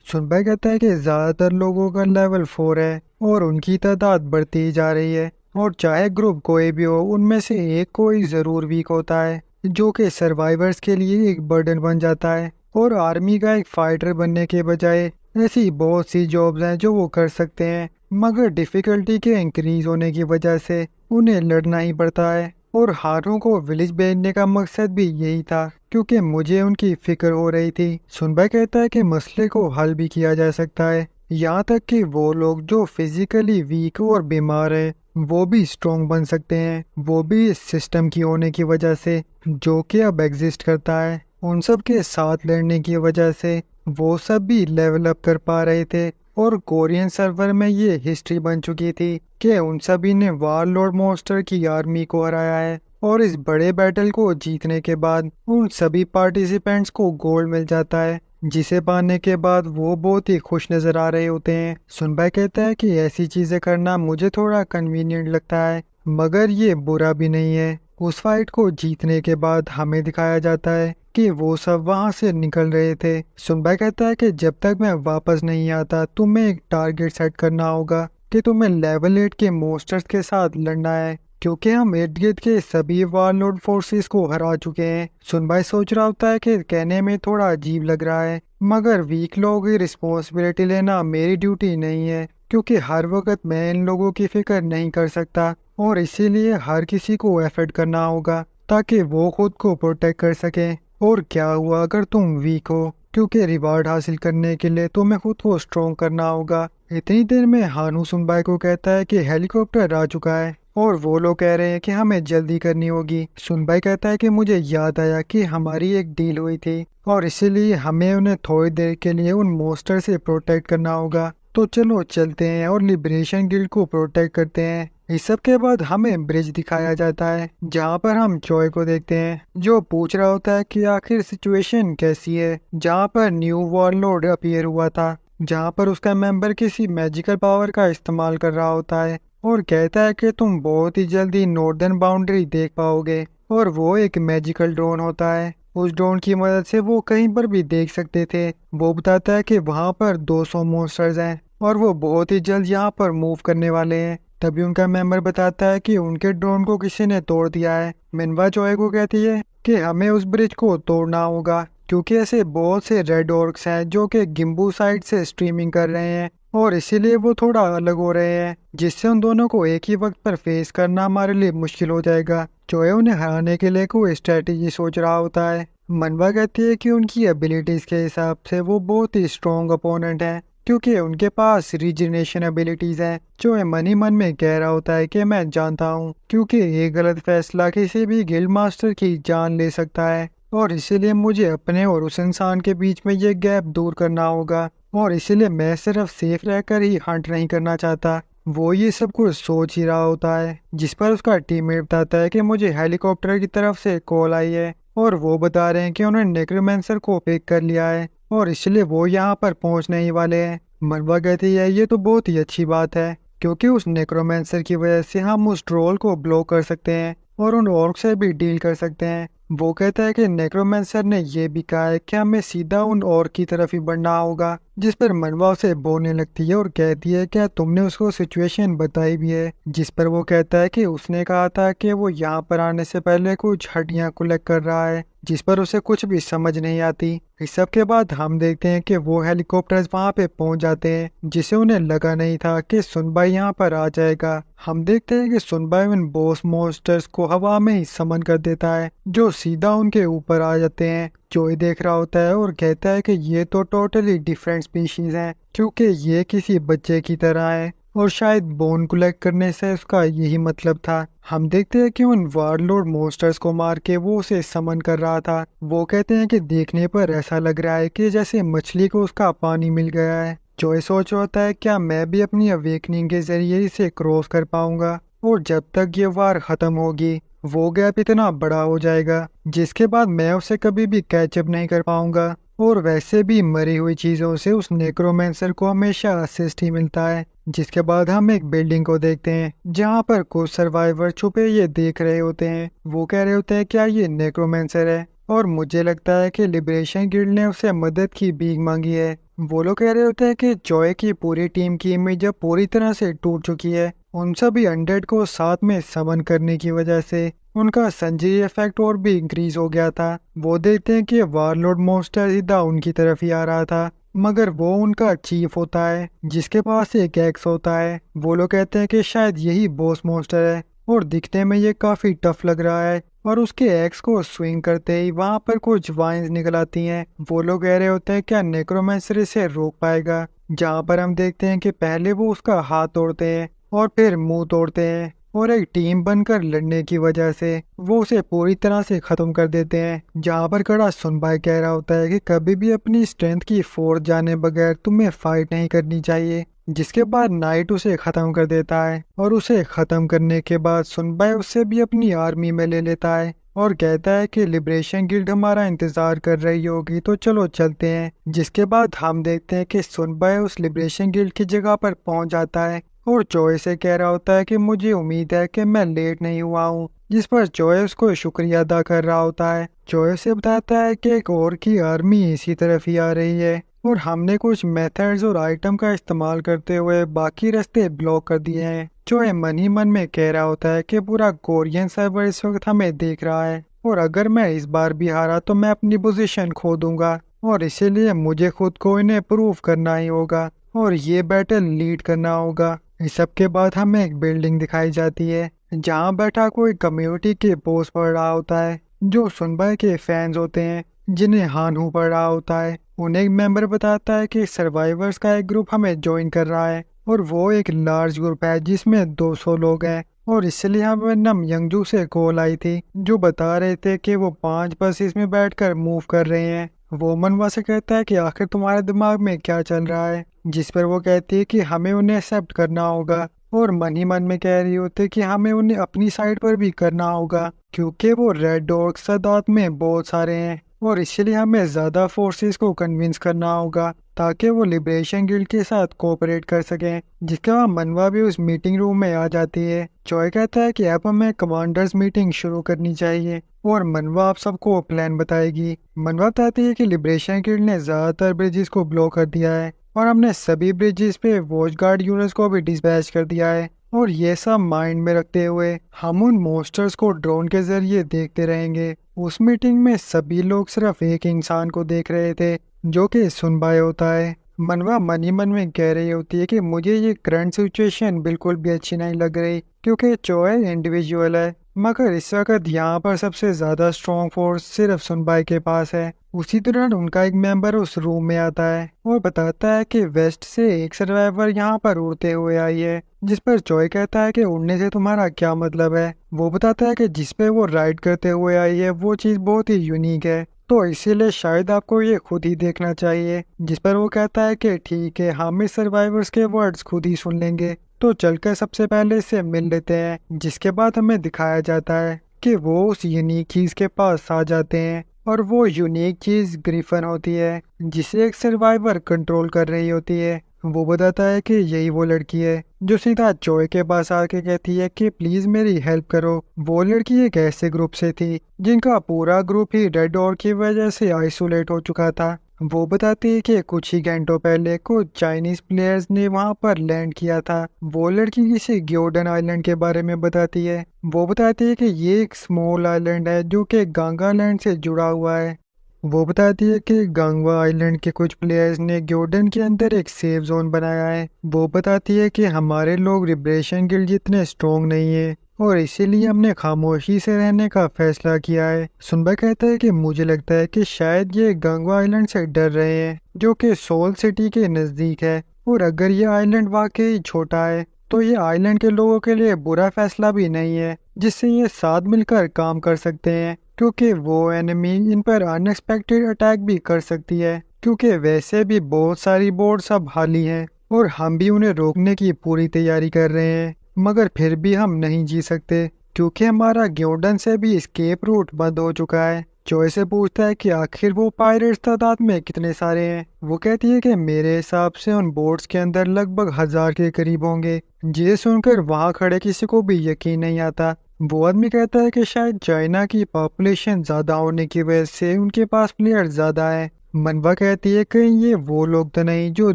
सुनबाई कहता है कि ज्यादातर लोगों का लेवल 4 है और उनकी तादाद बढ़ती ही जा रही है, और चाहे ग्रुप कोई भी हो उनमें से एक कोई जरूर वीक होता है जो कि सर्वाइवर्स के लिए एक बर्डन बन जाता है। और आर्मी का एक फाइटर बनने के बजाय ऐसी बहुत सी जॉब्स हैं जो वो कर सकते हैं, मगर डिफिकल्टी के इंक्रीज होने की वजह से उन्हें लड़ना ही पड़ता है। और हारू को विलेज भेजने का मकसद भी यही था, क्योंकि मुझे उनकी फिक्र हो रही थी। सुनबाई कहता है कि मसले को हल भी किया जा सकता है, यहाँ तक कि वो लोग जो फिजिकली वीक और बीमार है वो भी स्ट्रॉन्ग बन सकते हैं, वो भी इस सिस्टम की होने की वजह से जो कि अब एग्जिस्ट करता है। उन सब के साथ लड़ने की वजह से वो सब भी लेवल अप कर पा रहे थे, और कोरियन सर्वर में ये हिस्ट्री बन चुकी थी कि उन सभी ने वारलॉर्ड मॉन्स्टर की आर्मी को हराया है। और इस बड़े बैटल को जीतने के बाद उन सभी पार्टिसिपेंट्स को गोल्ड मिल जाता है, जिसे पाने के बाद वो बहुत ही खुश नजर आ रहे होते हैं। सुनबाई कहता है कि ऐसी चीजें करना मुझे थोड़ा कन्वीनियंट लगता है, मगर ये बुरा भी नहीं है। उस फाइट को जीतने के बाद हमें दिखाया जाता है कि वो सब वहां से निकल रहे थे। सुनबाई कहता है कि जब तक मैं वापस नहीं आता तुम्हें एक टारगेट सेट करना होगा कि तुम्हें लेवल 8 के मॉन्स्टर्स के साथ लड़ना है, क्योंकि हम इर्द गिर्द के सभी वारलॉर्ड फोर्सेस को हरा चुके हैं। सुनबाई सोच रहा होता है कि कहने में थोड़ा अजीब लग रहा है, मगर वीक लोगों की रिस्पॉन्सिबिलिटी लेना मेरी ड्यूटी नहीं है, क्योंकि हर वक्त मैं इन लोगों की फिक्र नहीं कर सकता और इसीलिए हर किसी को एफर्ट करना होगा ताकि वो खुद को प्रोटेक्ट कर सके। और क्या हुआ अगर तुम वीक हो, क्योंकि रिवार्ड हासिल करने के लिए तुम्हें खुद को स्ट्रॉन्ग करना होगा। इतनी देर में हानू सुनबाई को कहता है कि हेलीकॉप्टर आ चुका है और वो लोग कह रहे हैं कि हमें जल्दी करनी होगी। सुनबाई कहता है कि मुझे याद आया कि हमारी एक डील हुई थी और इसीलिए हमें उन्हें थोड़ी देर के लिए उन मोस्टर से प्रोटेक्ट करना होगा। तो चलो चलते हैं और लिबरेशन गिल्ड को प्रोटेक्ट करते हैं। इस सब के बाद हमें ब्रिज दिखाया जाता है जहाँ पर हम जॉय को देखते हैं जो पूछ रहा होता है कि आखिर सिचुएशन कैसी है। जहाँ पर न्यू वॉरलॉर्ड अपीयर हुआ था, जहाँ पर उसका मेंबर किसी मैजिकल पावर का इस्तेमाल कर रहा होता है और कहता है कि तुम बहुत ही जल्दी नॉर्दर्न बाउंड्री देख पाओगे। और वो एक मैजिकल ड्रोन होता है। उस ड्रोन की मदद से वो कहीं पर भी देख सकते थे। वो बताता है कि वहाँ पर 200 मॉन्स्टर्स हैं और वो बहुत ही जल्द यहाँ पर मूव करने वाले हैं। तभी उनका मेंबर बताता है कि उनके ड्रोन को किसी ने तोड़ दिया है। मिनवा जॉय को कहती है कि हमें उस ब्रिज को तोड़ना होगा क्योंकि ऐसे बहुत से रेड ऑर्क्स हैं जो कि गिम्बू साइड से स्ट्रीमिंग कर रहे हैं और इसीलिए वो थोड़ा अलग हो रहे हैं, जिससे उन दोनों को एक ही वक्त पर फेस करना हमारे लिए मुश्किल हो जाएगा। जॉय उन्हें हराने के लिए कोई स्ट्रेटेजी सोच रहा होता है। मनवा कहती है कि उनकी एबिलिटीज के हिसाब से वो बहुत ही स्ट्रॉन्ग अपोनेंट है क्योंकि उनके पास रिजनरेशन एबिलिटीज हैं। जो मन ही मन में कह रहा होता है कि मैं जानता हूँ क्योंकि ये गलत फैसला किसी भी गिल्ड मास्टर की जान ले सकता है और इसीलिए मुझे अपने और उस इंसान के बीच में ये गैप दूर करना होगा और इसीलिए मैं सिर्फ सेफ रहकर ही हंट नहीं करना चाहता। वो ये सब कुछ सोच ही रहा होता है जिस पर उसका टीममेट बताता है कि मुझे हेलीकॉप्टर की तरफ से कॉल आई है और वो बता रहे हैं कि उन्होंने नेक्रोमेंसर को पिक कर लिया है और इसलिए वो यहाँ पर पहुँचने ही वाले हैं। मनवा कहती है ये तो बहुत ही अच्छी बात है क्योंकि उस नेक्रोमेंसर की वजह से हम उस ट्रोल को ब्लॉक कर सकते हैं और उन ऑर्क से भी डील कर सकते हैं। वो कहता है कि नेक्रोमेंसर ने ये भी कहा है कि हमें सीधा उन ऑर्क की तरफ ही बढ़ना होगा, जिस पर मनवा उसे बोलने लगती है और कहती है क्या तुमने उसको सिचुएशन बताई भी है। जिस पर वो कहता है कि उसने कहा था कि वो यहाँ पर आने से पहले कुछ हड्डियाँ कलेक्ट कर रहा है, जिस पर उसे कुछ भी समझ नहीं आती। इस सब के बाद हम देखते हैं कि वो हेलीकॉप्टर्स वहाँ पे पहुँच जाते हैं जिसे उन्हें लगा नहीं था कि सुनबाई यहाँ पर आ जाएगा। हम देखते हैं कि सुनबाई उन बॉस मॉन्स्टर्स को हवा में ही समन कर देता है जो सीधा उनके ऊपर आ जाते हैं। जोई देख रहा होता है और कहता है कि ये तो टोटली डिफरेंट स्पीशीज हैं क्योंकि ये किसी बच्चे की तरह है और शायद बोन कलेक्ट करने से उसका यही मतलब था। हम देखते हैं कि उन वारलॉर्ड मॉन्स्टर्स को मार के वो उसे समन कर रहा था। वो कहते हैं कि देखने पर ऐसा लग रहा है कि जैसे मछली को उसका पानी मिल गया है। जोई सोच होता है क्या मैं भी अपनी अवेकनिंग के जरिए इसे क्रॉस कर पाऊंगा और जब तक ये वार खत्म होगी वो गैप इतना बड़ा हो जाएगा जिसके बाद मैं उसे कभी भी कैचअप नहीं कर पाऊंगा। और वैसे भी मरी हुई चीजों से उस नेक्रोमेंसर को हमेशा असिस्ट ही मिलता है। जिसके बाद हम एक बिल्डिंग को देखते हैं जहाँ पर कुछ सर्वाइवर छुपे ये देख रहे होते हैं। वो कह रहे होते हैं क्या ये नेक्रोमेंसर है और मुझे लगता है कि लिबरेशन गिल्ड ने उसे मदद की भीख मांगी है। वो लोग कह रहे होते हैं कि जॉय की पूरी टीम की इमेज अब पूरी तरह से टूट चुकी है। उन सभी अनडेड को साथ में समन करने की वजह से उनका संजीव इफेक्ट और भी इंक्रीज हो गया था। वो देखते हैं कि वारलॉर्ड मॉन्स्टर सीधा उनकी तरफ ही आ रहा था मगर वो उनका चीफ होता है जिसके पास एक एक्स होता है। वो लोग कहते हैं कि शायद यही बॉस मॉन्स्टर है और दिखने में ये काफी टफ लग रहा है और उसके एक्स को स्विंग करते ही वहाँ पर कुछ वाइन्स निकल आती हैं। वो लोग कह रहे होते हैं क्या नेक्रोमेंसर इसे रोक पाएगा। जहाँ पर हम देखते हैं कि पहले वो उसका हाथ तोड़ते हैं और फिर मुंह तोड़ते हैं और एक टीम बनकर लड़ने की वजह से वो उसे पूरी तरह से खत्म कर देते हैं। जहाँ पर खड़ा सुनबाई कह रहा होता है कि कभी भी अपनी स्ट्रेंथ की फोर्स जाने बगैर तुम्हें फाइट नहीं करनी चाहिए। जिसके बाद नाइट उसे खत्म कर देता है और उसे खत्म करने के बाद सुनबाई उससे भी अपनी आर्मी में ले लेता है और कहता है कि लिबरेशन गिल्ड हमारा इंतजार कर रही होगी तो चलो चलते हैं। जिसके बाद हम देखते हैं कि सुनबाई उस लिबरेशन गिल्ड की जगह पर पहुंच जाता है और जॉय से कह रहा होता है कि मुझे उम्मीद है कि मैं लेट नहीं हुआ हूँ। जिस पर जॉय उसको शुक्रिया अदा कर रहा होता है। जॉय से बताता है कि एक और की आर्मी इसी तरफ ही आ रही है और हमने कुछ मेथड्स और आइटम का इस्तेमाल करते हुए बाकी रास्ते ब्लॉक कर दिए हैं। जॉय मन ही मन में कह रहा होता है कि पूरा कोरियन सर्वर इस वक्त हमें देख रहा है और अगर मैं इस बार भी हारा तो मैं अपनी पोजीशन खो दूंगा और इसीलिए मुझे खुद को इन्हें प्रूव करना ही होगा। और ये बैटल लीड करना होगा। इस सब के बाद हमें एक बिल्डिंग दिखाई जाती है जहाँ बैठा कोई कम्युनिटी के पोस्ट पढ़ रहा होता है जो सुनबाई के फैंस होते हैं जिन्हें हानू पढ़ रहा होता है। उन्हें एक मेंबर बताता है कि सर्वाइवर्स का एक ग्रुप हमें ज्वाइन कर रहा है और वो एक लार्ज ग्रुप है जिसमें 200 लोग हैं। और इसलिए हमें नम यंगजू से कॉल आई थी जो बता रहे थे कि वो 5 बसेस में बैठकर मूव कर रहे हैं। वो मनवा से कहता है कि आखिर तुम्हारे दिमाग में क्या चल रहा है, जिस पर वो कहती है कि हमें उन्हें एक्सेप्ट करना होगा। और मन ही मन में कह रही होती है कि हमें उन्हें अपनी साइड पर भी करना होगा क्योंकि वो रेड डॉग्स तादाद में बहुत सारे हैं और इसलिए हमें ज्यादा फोर्सेस को कन्विंस करना होगा ताकि वो लिबरेशन गिल्ड के साथ कोऑपरेट कर सकें। जिसके बाद मनवा भी उस मीटिंग रूम में आ जाती है। चॉय कहता है कि अब हमें कमांडर्स मीटिंग शुरू करनी चाहिए और मनवा आप सबको प्लान बताएगी। मनवा बताती है कि लिबरेशन गिल्ड ने ज्यादातर ब्रिजेस को ब्लॉक कर दिया है और हमने सभी ब्रिजेस पे वॉच गार्ड यूनिट्स को भी डिस्पैच कर दिया है। और ये सब माइंड में रखते हुए हम उन मॉन्स्टर्स को ड्रोन के जरिए देखते रहेंगे। उस मीटिंग में सभी लोग सिर्फ एक इंसान को देख रहे थे जो कि सुनबाई होता है। मनवा मन ही मन में कह रही होती है कि मुझे ये करंट सिचुएशन बिल्कुल भी अच्छी नहीं लग रही क्योंकि चॉय इंडिविजुअल है मगर इस वक्त यहाँ पर सबसे ज्यादा स्ट्रॉन्ग फोर्स सिर्फ सुनबाई के पास है। उसी दौरान उनका एक मेंबर उस रूम में आता है और बताता है कि वेस्ट से एक सर्वाइवर यहाँ पर उड़ते हुए आई है। जिस पर चॉय कहता है कि उड़ने से तुम्हारा क्या मतलब है। वो बताता है कि जिस पे वो राइड करते हुए आई है वो चीज बहुत ही यूनिक है तो इसीलिए शायद आपको ये खुद ही देखना चाहिए। जिस पर वो कहता है कि ठीक है हम इस सर्वाइवर्स के वर्ड्स खुद ही सुन लेंगे तो चलकर सबसे पहले इससे मिल लेते हैं। जिसके बाद हमें दिखाया जाता है कि वो उस यूनिक चीज के पास आ जाते हैं और वो यूनिक चीज ग्रिफन होती है जिसे एक सर्वाइवर कंट्रोल कर रही होती है। वो बताता है कि यही वो लड़की है जो सीधा चॉय के पास आके कहती है कि प्लीज मेरी हेल्प करो। वो लड़की एक ऐसे ग्रुप से थी जिनका पूरा ग्रुप ही रेड डॉग की वजह से आइसोलेट हो चुका था। वो बताती है कि कुछ ही घंटों पहले कुछ चाइनीज प्लेयर्स ने वहां पर लैंड किया था। वो लड़की किसी ग्योडन आइलैंड के बारे में बताती है। वो बताती है कि ये एक स्मॉल आइलैंड है जो कि गांगा आइलैंड से जुड़ा हुआ है। वो बताती है कि गांगवा आइलैंड के कुछ प्लेयर्स ने ग्योडन के अंदर एक सेफ जोन बनाया है। वो बताती है कि हमारे लोग लिबरेशन गिल्ड जितने स्ट्रॉन्ग नहीं है और इसीलिए हमने खामोशी से रहने का फैसला किया है। सुनबा कहता है कि मुझे लगता है कि शायद ये गांगवा आइलैंड से डर रहे हैं जो कि सोल सिटी के नजदीक है और अगर ये आइलैंड वाकई छोटा है तो ये आइलैंड के लोगों के लिए बुरा फैसला भी नहीं है जिससे ये साथ मिलकर काम कर सकते हैं क्योंकि वो एनिमी इन पर अनएक्सपेक्टेड अटैक भी कर सकती है क्योंकि वैसे भी बहुत सारी बोट्स अब खाली हैं और हम भी उन्हें रोकने की पूरी तैयारी कर रहे हैं मगर फिर भी हम नहीं जी सकते क्योंकि हमारा ग्योडन से भी एस्केप रूट बंद हो चुका है। चॉय से पूछता है कि आखिर वो पायरेट्स तादाद में कितने सारे हैं। वो कहती है कि मेरे हिसाब से उन बोट्स के अंदर लगभग 1000 के करीब होंगे। ये सुनकर वहाँ खड़े किसी को भी यकीन नहीं आता। वो आदमी कहता है कि शायद चाइना की पॉपुलेशन ज्यादा होने की वजह से उनके पास प्लेयर ज्यादा है। मनवा कहती है कि ये वो लोग तो नहीं जो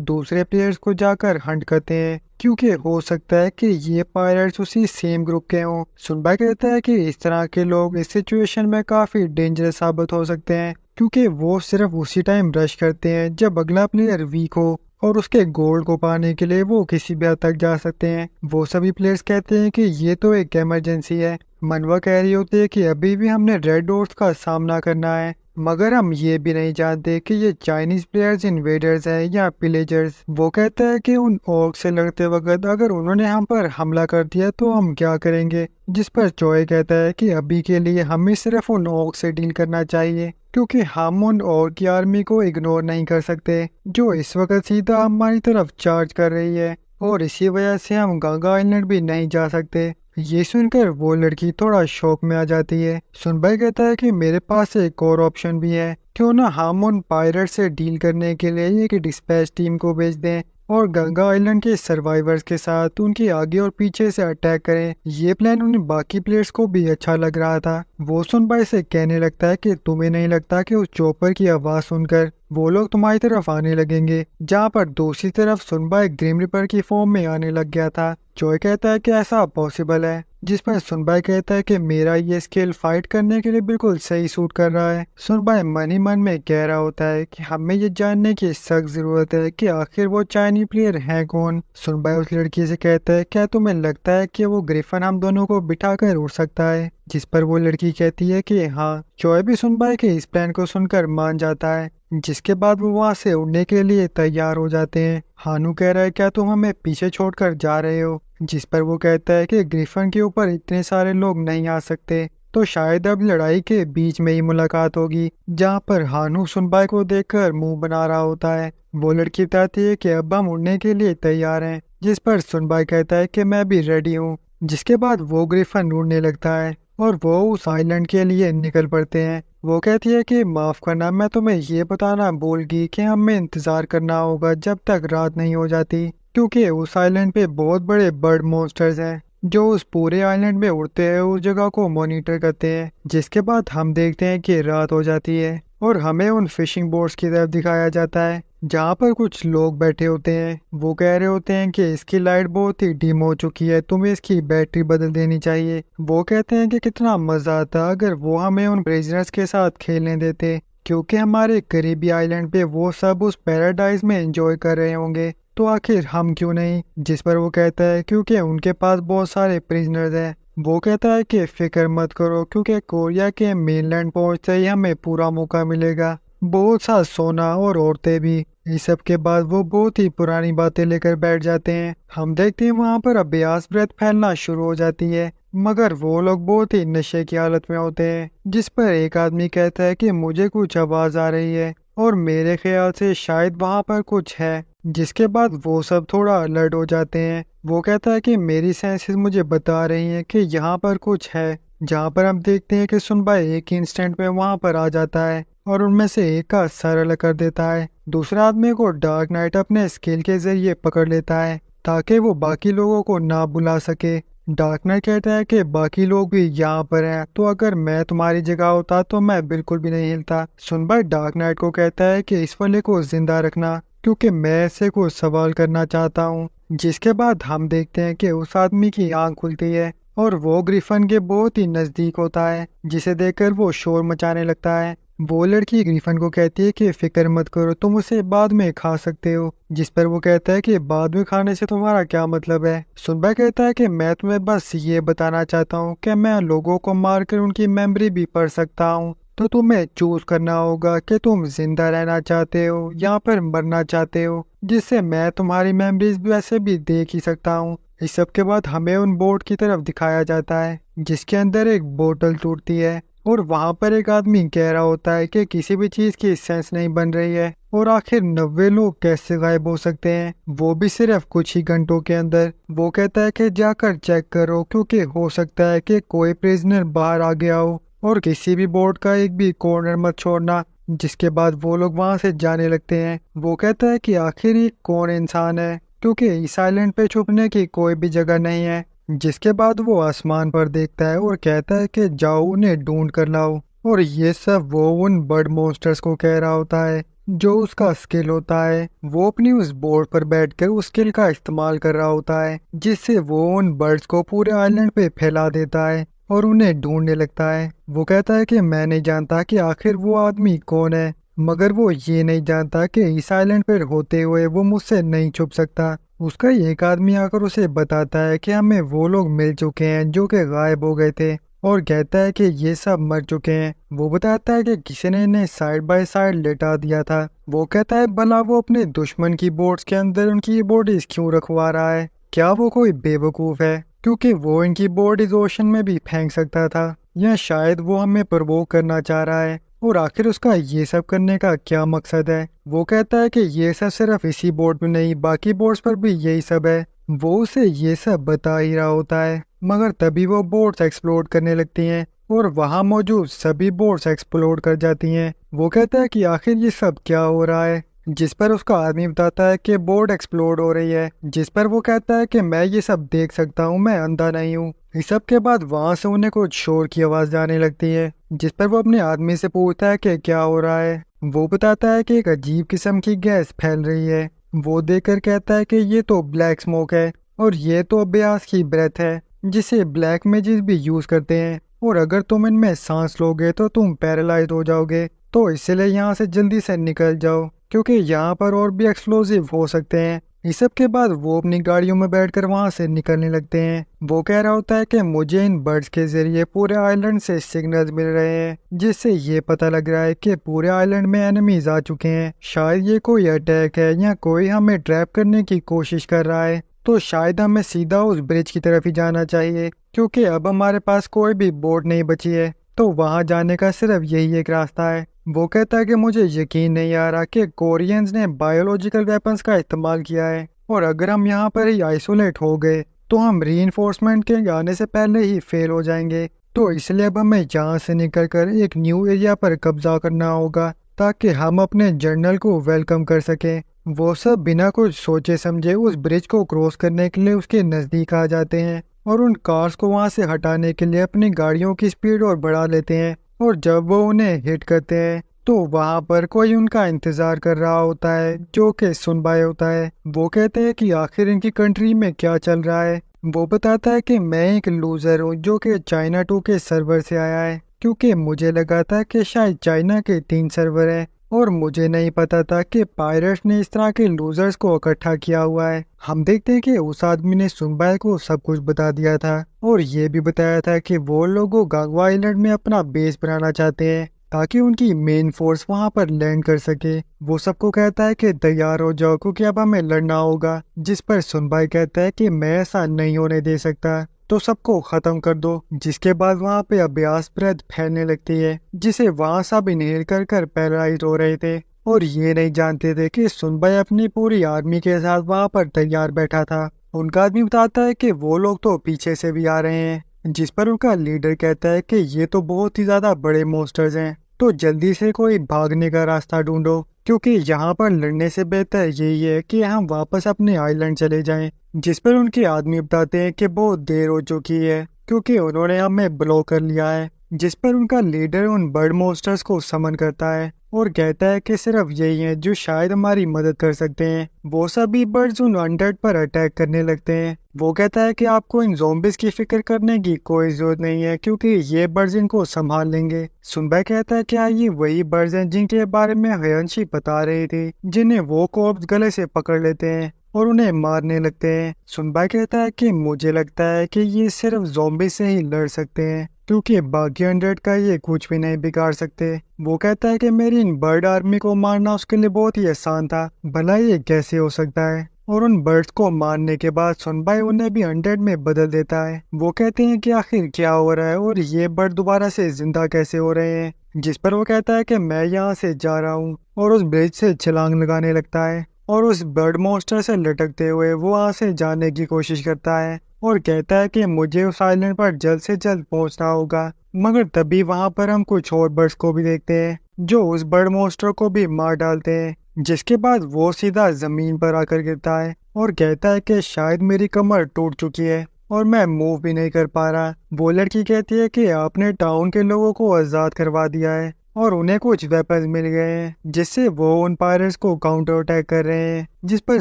दूसरे प्लेयर्स को जाकर हंट करते हैं क्योंकि हो सकता है कि ये पायरेट्स उसी सेम ग्रुप के हों। सुनबा कहता है कि इस तरह के लोग इस सिचुएशन में काफी डेंजरस साबित हो सकते हैं क्योंकि वो सिर्फ उसी टाइम रश करते हैं जब अगला प्लेयर वीक हो और उसके गोल को पाने के लिए वो किसी भी हद तक जा सकते हैं। वो सभी प्लेयर्स कहते हैं कि ये तो एक इमरजेंसी है। मनवा कह रही होती है कि अभी भी हमने रेड डॉट्स का सामना करना है मगर हम ये भी नहीं जानते कि ये चाइनीज प्लेयर्स इन्वेडर्स हैं या पिलेजर्स। वो कहता है कि उन ऑर्क से लड़ते वक्त अगर उन्होंने हम पर हमला कर दिया तो हम क्या करेंगे। जिस पर चॉय कहता है कि अभी के लिए हमें सिर्फ उन ऑर्क से डील करना चाहिए क्योंकि हम उन ऑर्क की आर्मी को इग्नोर नहीं कर सकते जो इस वक्त सीधा हमारी तरफ चार्ज कर रही है और इसी वजह से हम गांगा आइलैंड भी नहीं जा सकते। ये सुनकर वो लड़की थोड़ा शौक में आ जाती है। सुनबाई कहता है कि मेरे पास एक और ऑप्शन भी है, क्यों ना हम उन पायरेट से डील करने के लिए एक डिस्पैच टीम को भेज दें और गंगा आइलैंड के सर्वाइवर्स के साथ उनके आगे और पीछे से अटैक करें। ये प्लान उन्हें बाकी प्लेयर्स को भी अच्छा लग रहा था। वो सुनबाई से कहने लगता है कि तुम्हें नहीं लगता कि उस चॉपर की आवाज सुनकर वो लोग तुम्हारी तरफ आने लगेंगे, जहाँ पर दूसरी तरफ सुनबाई ग्रिम रिपर की फॉर्म में आने लग गया था। चॉय कहता है कि ऐसा पॉसिबल है जिस पर सुनबाई कहता है कि मेरा ये स्किल फाइट करने के लिए बिल्कुल सही सूट कर रहा है। सुनबाई मन ही मन में कह रहा होता है कि हमें ये जानने की सख्त जरूरत है कि आखिर वो चाइनीज प्लेयर है कौन। सुनबाई उस लड़की से कहता है क्या तुम्हें लगता है कि वो ग्रिफन हम दोनों को बिठा कर उड़ सकता है। जिस पर वो लड़की कहती है कि हाँ। चोय भी सुनबाई के इस प्लान को सुनकर मान जाता है। जिसके बाद वो वहाँ से उड़ने के लिए तैयार हो जाते हैं। हानू कह रहा है क्या तुम हमें पीछे छोड़कर जा रहे हो। जिस पर वो कहता है कि ग्रिफन के ऊपर इतने सारे लोग नहीं आ सकते, तो शायद अब लड़ाई के बीच में ही मुलाकात होगी। जहाँ पर हानू सुनबाई को देखकर मुंह बना रहा होता है। वो लड़की बताती है कि अब हम उड़ने के लिए तैयार हैं। जिस पर सुनबाई कहता है कि मैं भी रेडी हूँ। जिसके बाद वो ग्रिफन उड़ने लगता है और वो उस आइलैंड के लिए निकल पड़ते हैं। वो कहती है कि माफ करना, मैं तुम्हें ये बताना भूल गई कि हमें इंतजार करना होगा जब तक रात नहीं हो जाती, क्योंकि उस आइलैंड पे बहुत बड़े बर्ड मॉन्स्टर्स हैं जो उस पूरे आइलैंड में उड़ते हैं, उस जगह को मॉनिटर करते हैं। जिसके बाद हम देखते हैं कि रात हो जाती है और हमें उन फिशिंग बोट्स की तरफ दिखाया जाता है जहाँ पर कुछ लोग बैठे होते हैं। वो कह रहे होते हैं कि इसकी लाइट बहुत ही डिम हो चुकी है, तुम्हें इसकी बैटरी बदल देनी चाहिए। वो कहते हैं कि कितना मजा आता अगर वो हमें उन प्रिजनर्स के साथ खेलने देते, क्योंकि हमारे करीबी आइलैंड पे वो सब उस पैराडाइज में एंजॉय कर रहे होंगे, तो आखिर हम क्यों नहीं। जिस पर वो कहता है क्योंकि उनके पास बहुत सारे प्रिजनर्स हैं। वो कहता है कि फिक्र मत करो, क्योंकि कोरिया के मेनलैंड पहुंचते ही हमें पूरा मौका मिलेगा, बहुत सा सोना और औरतें भी। इस सब के बाद वो बहुत ही पुरानी बातें लेकर बैठ जाते हैं। हम देखते हैं वहाँ पर अभ्यास ब्रेथ फैलना शुरू हो जाती है, मगर वो लोग बहुत ही नशे की हालत में होते हैं। जिस पर एक आदमी कहता है कि मुझे कुछ आवाज आ रही है और मेरे ख्याल से शायद वहाँ पर कुछ है। जिसके बाद वो सब थोड़ा अलर्ट हो जाते हैं। वो कहता है कि मेरी सेंसेस मुझे बता रही हैं कि यहाँ पर कुछ है। जहाँ पर हम देखते हैं कि सुनबाई एक इंस्टेंट में वहाँ पर आ जाता है और उनमें से एक का सर अलग कर देता है। दूसरा आदमी को डार्क नाइट अपने स्किल के जरिए पकड़ लेता है ताकि वो बाकी लोगों को ना बुला सके। डार्क नाइट कहता है कि बाकी लोग भी यहाँ पर हैं, तो अगर मैं तुम्हारी जगह होता तो मैं बिल्कुल भी नहीं हिलता। सुनबाई डार्क नाइट को कहता है कि इस वाले को जिंदा रखना, क्योंकि मैं ऐसे कुछ सवाल करना चाहता हूँ। जिसके बाद हम देखते हैं कि उस आदमी की आंख खुलती है और वो ग्रिफन के बहुत ही नजदीक होता है, जिसे देखकर वो शोर मचाने लगता है। वो लड़की ग्रिफन को कहती है कि फिक्र मत करो, तुम उसे बाद में खा सकते हो। जिस पर वो कहता है कि बाद में खाने से तुम्हारा क्या मतलब है। सुनबाई कहता है कि मैं तुम्हें बस ये बताना चाहता हूँ कि मैं लोगों को मारकर उनकी मेमोरी भी पढ़ सकता हूँ, तो तुम्हें चूज करना होगा कि तुम जिंदा रहना चाहते हो या फिर मरना चाहते हो, जिससे मैं तुम्हारी मेमोरीज वैसे भी देख ही सकता हूँ। इस सब के बाद हमें उन बोट की तरफ दिखाया जाता है जिसके अंदर एक बोतल टूटती है और वहाँ पर एक आदमी कह रहा होता है कि किसी भी चीज की सेंस नहीं बन रही है और आखिर 90 लोग कैसे गायब हो सकते हैं, वो भी सिर्फ कुछ ही घंटों के अंदर। वो कहता है कि जाकर चेक करो, क्योंकि हो सकता है कि कोई प्रिजनर बाहर आ गया हो, और किसी भी बोर्ड का एक भी कॉर्नर मत छोड़ना। जिसके बाद वो लोग वहाँ से जाने लगते हैं। वो कहता है कि आखिर ये कौन इंसान है, क्योंकि इस आइलैंड पे छुपने की कोई भी जगह नहीं है। जिसके बाद वो आसमान पर देखता है और कहता है कि जाओ उन्हें ढूंढ कर लाओ। और ये सब वो उन बर्ड मॉन्स्टर्स को कह रहा होता है जो उसका स्किल होता है। वो अपनी उस बोर्ड पर बैठकर उस स्किल का इस्तेमाल कर रहा होता है, जिससे वो उन बर्ड्स को पूरे आइलैंड पे फैला देता है और उन्हें ढूंढने लगता है। वो कहता है कि मैं नहीं जानता कि आखिर वो आदमी कौन है, मगर वो ये नहीं जानता कि इस आइलैंड पर होते हुए वो मुझसे नहीं छुप सकता। उसका एक आदमी आकर उसे बताता है कि हमें वो लोग मिल चुके हैं जो कि गायब हो गए थे, और कहता है कि ये सब मर चुके हैं। वो बताता है कि किसी ने इन्हें साइड बाय साइड लेटा दिया था। वो कहता है भला वो अपने दुश्मन की बोट्स के अंदर उनकी बॉडीज क्यों रखवा रहा है, क्या वो कोई बेवकूफ है, क्योंकि वो इनकी बॉडीज ओशन में भी फेंक सकता था, या शायद वो हमें प्रवोक करना चाह रहा है, और आखिर उसका ये सब करने का क्या मकसद है। वो कहता है कि ये सब सिर्फ इसी बोर्ड में नहीं बाकी बोर्ड्स पर भी यही सब है। वो उसे ये सब बता ही रहा होता है, मगर तभी वो बोर्ड्स एक्सप्लोड करने लगती हैं और वहाँ मौजूद सभी बोर्ड्स एक्सप्लोड कर जाती हैं। वो कहता है कि आखिर ये सब क्या हो रहा है। जिस पर उसका आदमी बताता है कि बोर्ड एक्सप्लोड हो रही है। जिस पर वो कहता है कि मैं ये सब देख सकता हूँ, मैं अंधा नहीं हूँ। इस सब के बाद वहाँ से उन्हें कुछ शोर की आवाज आने लगती है। जिस पर वो अपने आदमी से पूछता है कि क्या हो रहा है। वो बताता है कि एक अजीब किस्म की गैस फैल रही है। वो देखकर कहता है कि ये तो ब्लैक स्मोक है और ये तो अभ्यास की ब्रेथ है। जिसे ब्लैक मैजिक भी यूज करते हैं, और अगर तुम इनमें सांस लोगे तो तुम पैरालाइज हो जाओगे। तो इसलिए यहाँ से जल्दी से निकल जाओ, क्योंकि यहाँ पर और भी एक्सप्लोजिव हो सकते हैं। इस सब के बाद वो अपनी गाड़ियों में बैठकर वहां से निकलने लगते हैं। वो कह रहा होता है कि मुझे इन बर्ड्स के जरिए पूरे आइलैंड से सिग्नल्स मिल रहे हैं, जिससे ये पता लग रहा है कि पूरे आइलैंड में एनिमीज आ चुके हैं। शायद ये कोई अटैक है या कोई हमें ट्रैप करने की कोशिश कर रहा है। तो शायद हमें सीधा उस ब्रिज की तरफ ही जाना चाहिए, क्योंकि अब हमारे पास कोई भी बोट नहीं बची है। तो वहां जाने का सिर्फ यही एक रास्ता है। वो कहता है कि मुझे यकीन नहीं आ रहा कि कोरियंस ने बायोलॉजिकल वेपन्स का इस्तेमाल किया है, और अगर हम यहाँ पर ही आइसोलेट हो गए तो हम रीइंफोर्समेंट के आने से पहले ही फेल हो जाएंगे। तो इसलिए अब हमें यहाँ से निकलकर एक न्यू एरिया पर कब्जा करना होगा, ताकि हम अपने जनरल को वेलकम कर सकें। वो सब बिना कुछ सोचे समझे उस ब्रिज को क्रॉस करने के लिए उसके नजदीक आ जाते हैं, और उन कार्स को वहां से हटाने के लिए अपनी गाड़ियों की स्पीड और बढ़ा लेते हैं। और जब वो उन्हें हिट करते हैं तो वहां पर कोई उनका इंतजार कर रहा होता है, जो कि सुनबाई होता है। वो कहते हैं कि आखिर इनकी कंट्री में क्या चल रहा है। वो बताता है कि मैं एक लूजर हूँ जो कि चाइना 2 के सर्वर से आया है, क्योंकि मुझे लगा था कि शायद चाइना के 3 सर्वर हैं, और मुझे नहीं पता था कि पायरेट्स ने इस तरह के लूजर्स को इकट्ठा किया हुआ है। हम देखते हैं कि उस आदमी ने सुनबाई को सब कुछ बता दिया था, और ये भी बताया था कि वो लोगों गांगवा आइलैंड में अपना बेस बनाना चाहते हैं, ताकि उनकी मेन फोर्स वहां पर लैंड कर सके। वो सबको कहता है कि तैयार हो जाओ, क्योंकि अब हमें लड़ना होगा। जिस पर सुनबाई कहता है कि मैं ऐसा नहीं होने दे सकता, तो सबको खत्म कर दो। जिसके बाद वहां पे अभ्यास ब्रेथ फैलने लगती है, जिसे वहां सब इनहेल कर कर पैरालाइज हो रहे थे, और ये नहीं जानते थे कि सुनबाई अपनी पूरी आर्मी के साथ वहां पर तैयार बैठा था। उनका आदमी बताता है कि वो लोग तो पीछे से भी आ रहे हैं, जिस पर उनका लीडर कहता है कि ये तो बहुत ही ज्यादा बड़े मॉन्स्टर्स हैं, तो जल्दी से कोई भागने का रास्ता ढूंढो, क्योंकि यहाँ पर लड़ने से बेहतर यही है कि हम वापस अपने आइलैंड चले जाएं। जिस पर उनके आदमी बताते हैं कि बहुत देर हो चुकी है, क्योंकि उन्होंने हमें ब्लॉक कर लिया है। जिस पर उनका लीडर उन बर्ड मॉन्स्टर्स को समन करता है, और कहता है कि सिर्फ यही है जो शायद हमारी मदद कर सकते हैं। वो सभी बर्ड्स उन अनडेड पर अटैक करने लगते हैं। वो कहता है कि आपको इन ज़ॉम्बिस की फिक्र करने की कोई जरूरत नहीं है, क्योंकि ये बर्ड्स इनको संभाल लेंगे। सुनबाई कहता है क्या ये वही बर्ड्स हैं जिनके बारे में हयांशी बता रही थी, जिन्हें वो कॉर्प्स गले से पकड़ लेते हैं और उन्हें मारने लगते हैं। सुनबाई कहता है कि मुझे लगता है कि ये सिर्फ ज़ॉम्बी से ही लड़ सकते हैं, क्योंकि बाकी 100 का ये कुछ भी नहीं बिगाड़ सकते। वो कहता है कि मेरी इन बर्ड आर्मी को मारना उसके लिए बहुत ही आसान था, भला ये कैसे हो सकता है। और उन बर्ड्स को मारने के बाद सुनबाई उन्हें भी 100 में बदल देता है। वो कहते हैं कि आखिर क्या हो रहा है और ये बर्ड दोबारा से जिंदा कैसे हो रहे हैं। जिस पर वो कहता है कि मैं यहाँ से जा रहा हूँ, और उस ब्रिज से छलांग लगाने लगता है, और उस बर्ड मॉन्स्टर से लटकते हुए वो वहां से जाने की कोशिश करता है, और कहता है कि मुझे उस आइलैंड पर जल्द से जल्द पहुंचना होगा। मगर तभी वहां पर हम कुछ और बर्ड्स को भी देखते हैं, जो उस बर्ड मॉन्स्टर को भी मार डालते हैं। जिसके बाद वो सीधा जमीन पर आकर गिरता है, और कहता है कि शायद मेरी कमर टूट चुकी है और मैं मूव भी नहीं कर पा रहा। वो लड़की कहती है कि आपने टाउन के लोगों को आजाद करवा दिया है, और उन्हें कुछ वेपन्स मिल गए हैं, जिससे वो उन पायरेट्स को काउंटर अटैक कर रहे हैं। जिस पर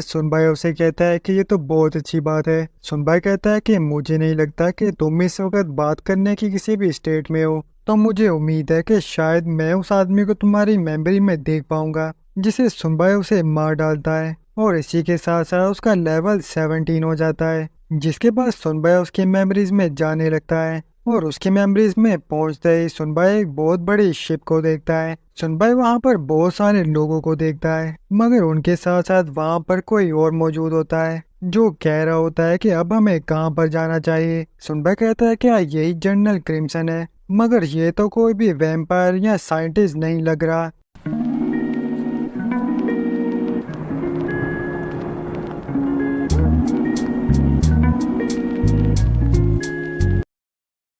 सुनबाई उसे कहता है कि ये तो बहुत अच्छी बात है। सुनबाई कहता है कि मुझे नहीं लगता कि तुम इस वक्त बात करने की किसी भी स्टेट में हो, तो मुझे उम्मीद है कि शायद मैं उस आदमी को तुम्हारी मेमोरी में देख पाऊंगा। जिसे सुनबाई उसे मार डालता है, और इसी के साथ साथ उसका लेवल 17 हो जाता है। जिसके बाद सुनबाई उसकी मेमोरीज में जाने लगता है, और उसकी मेमोरीज में पहुंचते ही सुनबाई एक बहुत बड़ी शिप को देखता है। सुनबाई वहां पर बहुत सारे लोगों को देखता है, मगर उनके साथ साथ वहां पर कोई और मौजूद होता है, जो कह रहा होता है कि अब हमें कहां पर जाना चाहिए। सुनबाई कहता है क्या यही जनरल क्रिम्सन है, मगर ये तो कोई भी वैम्पायर या साइंटिस्ट नहीं लग रहा।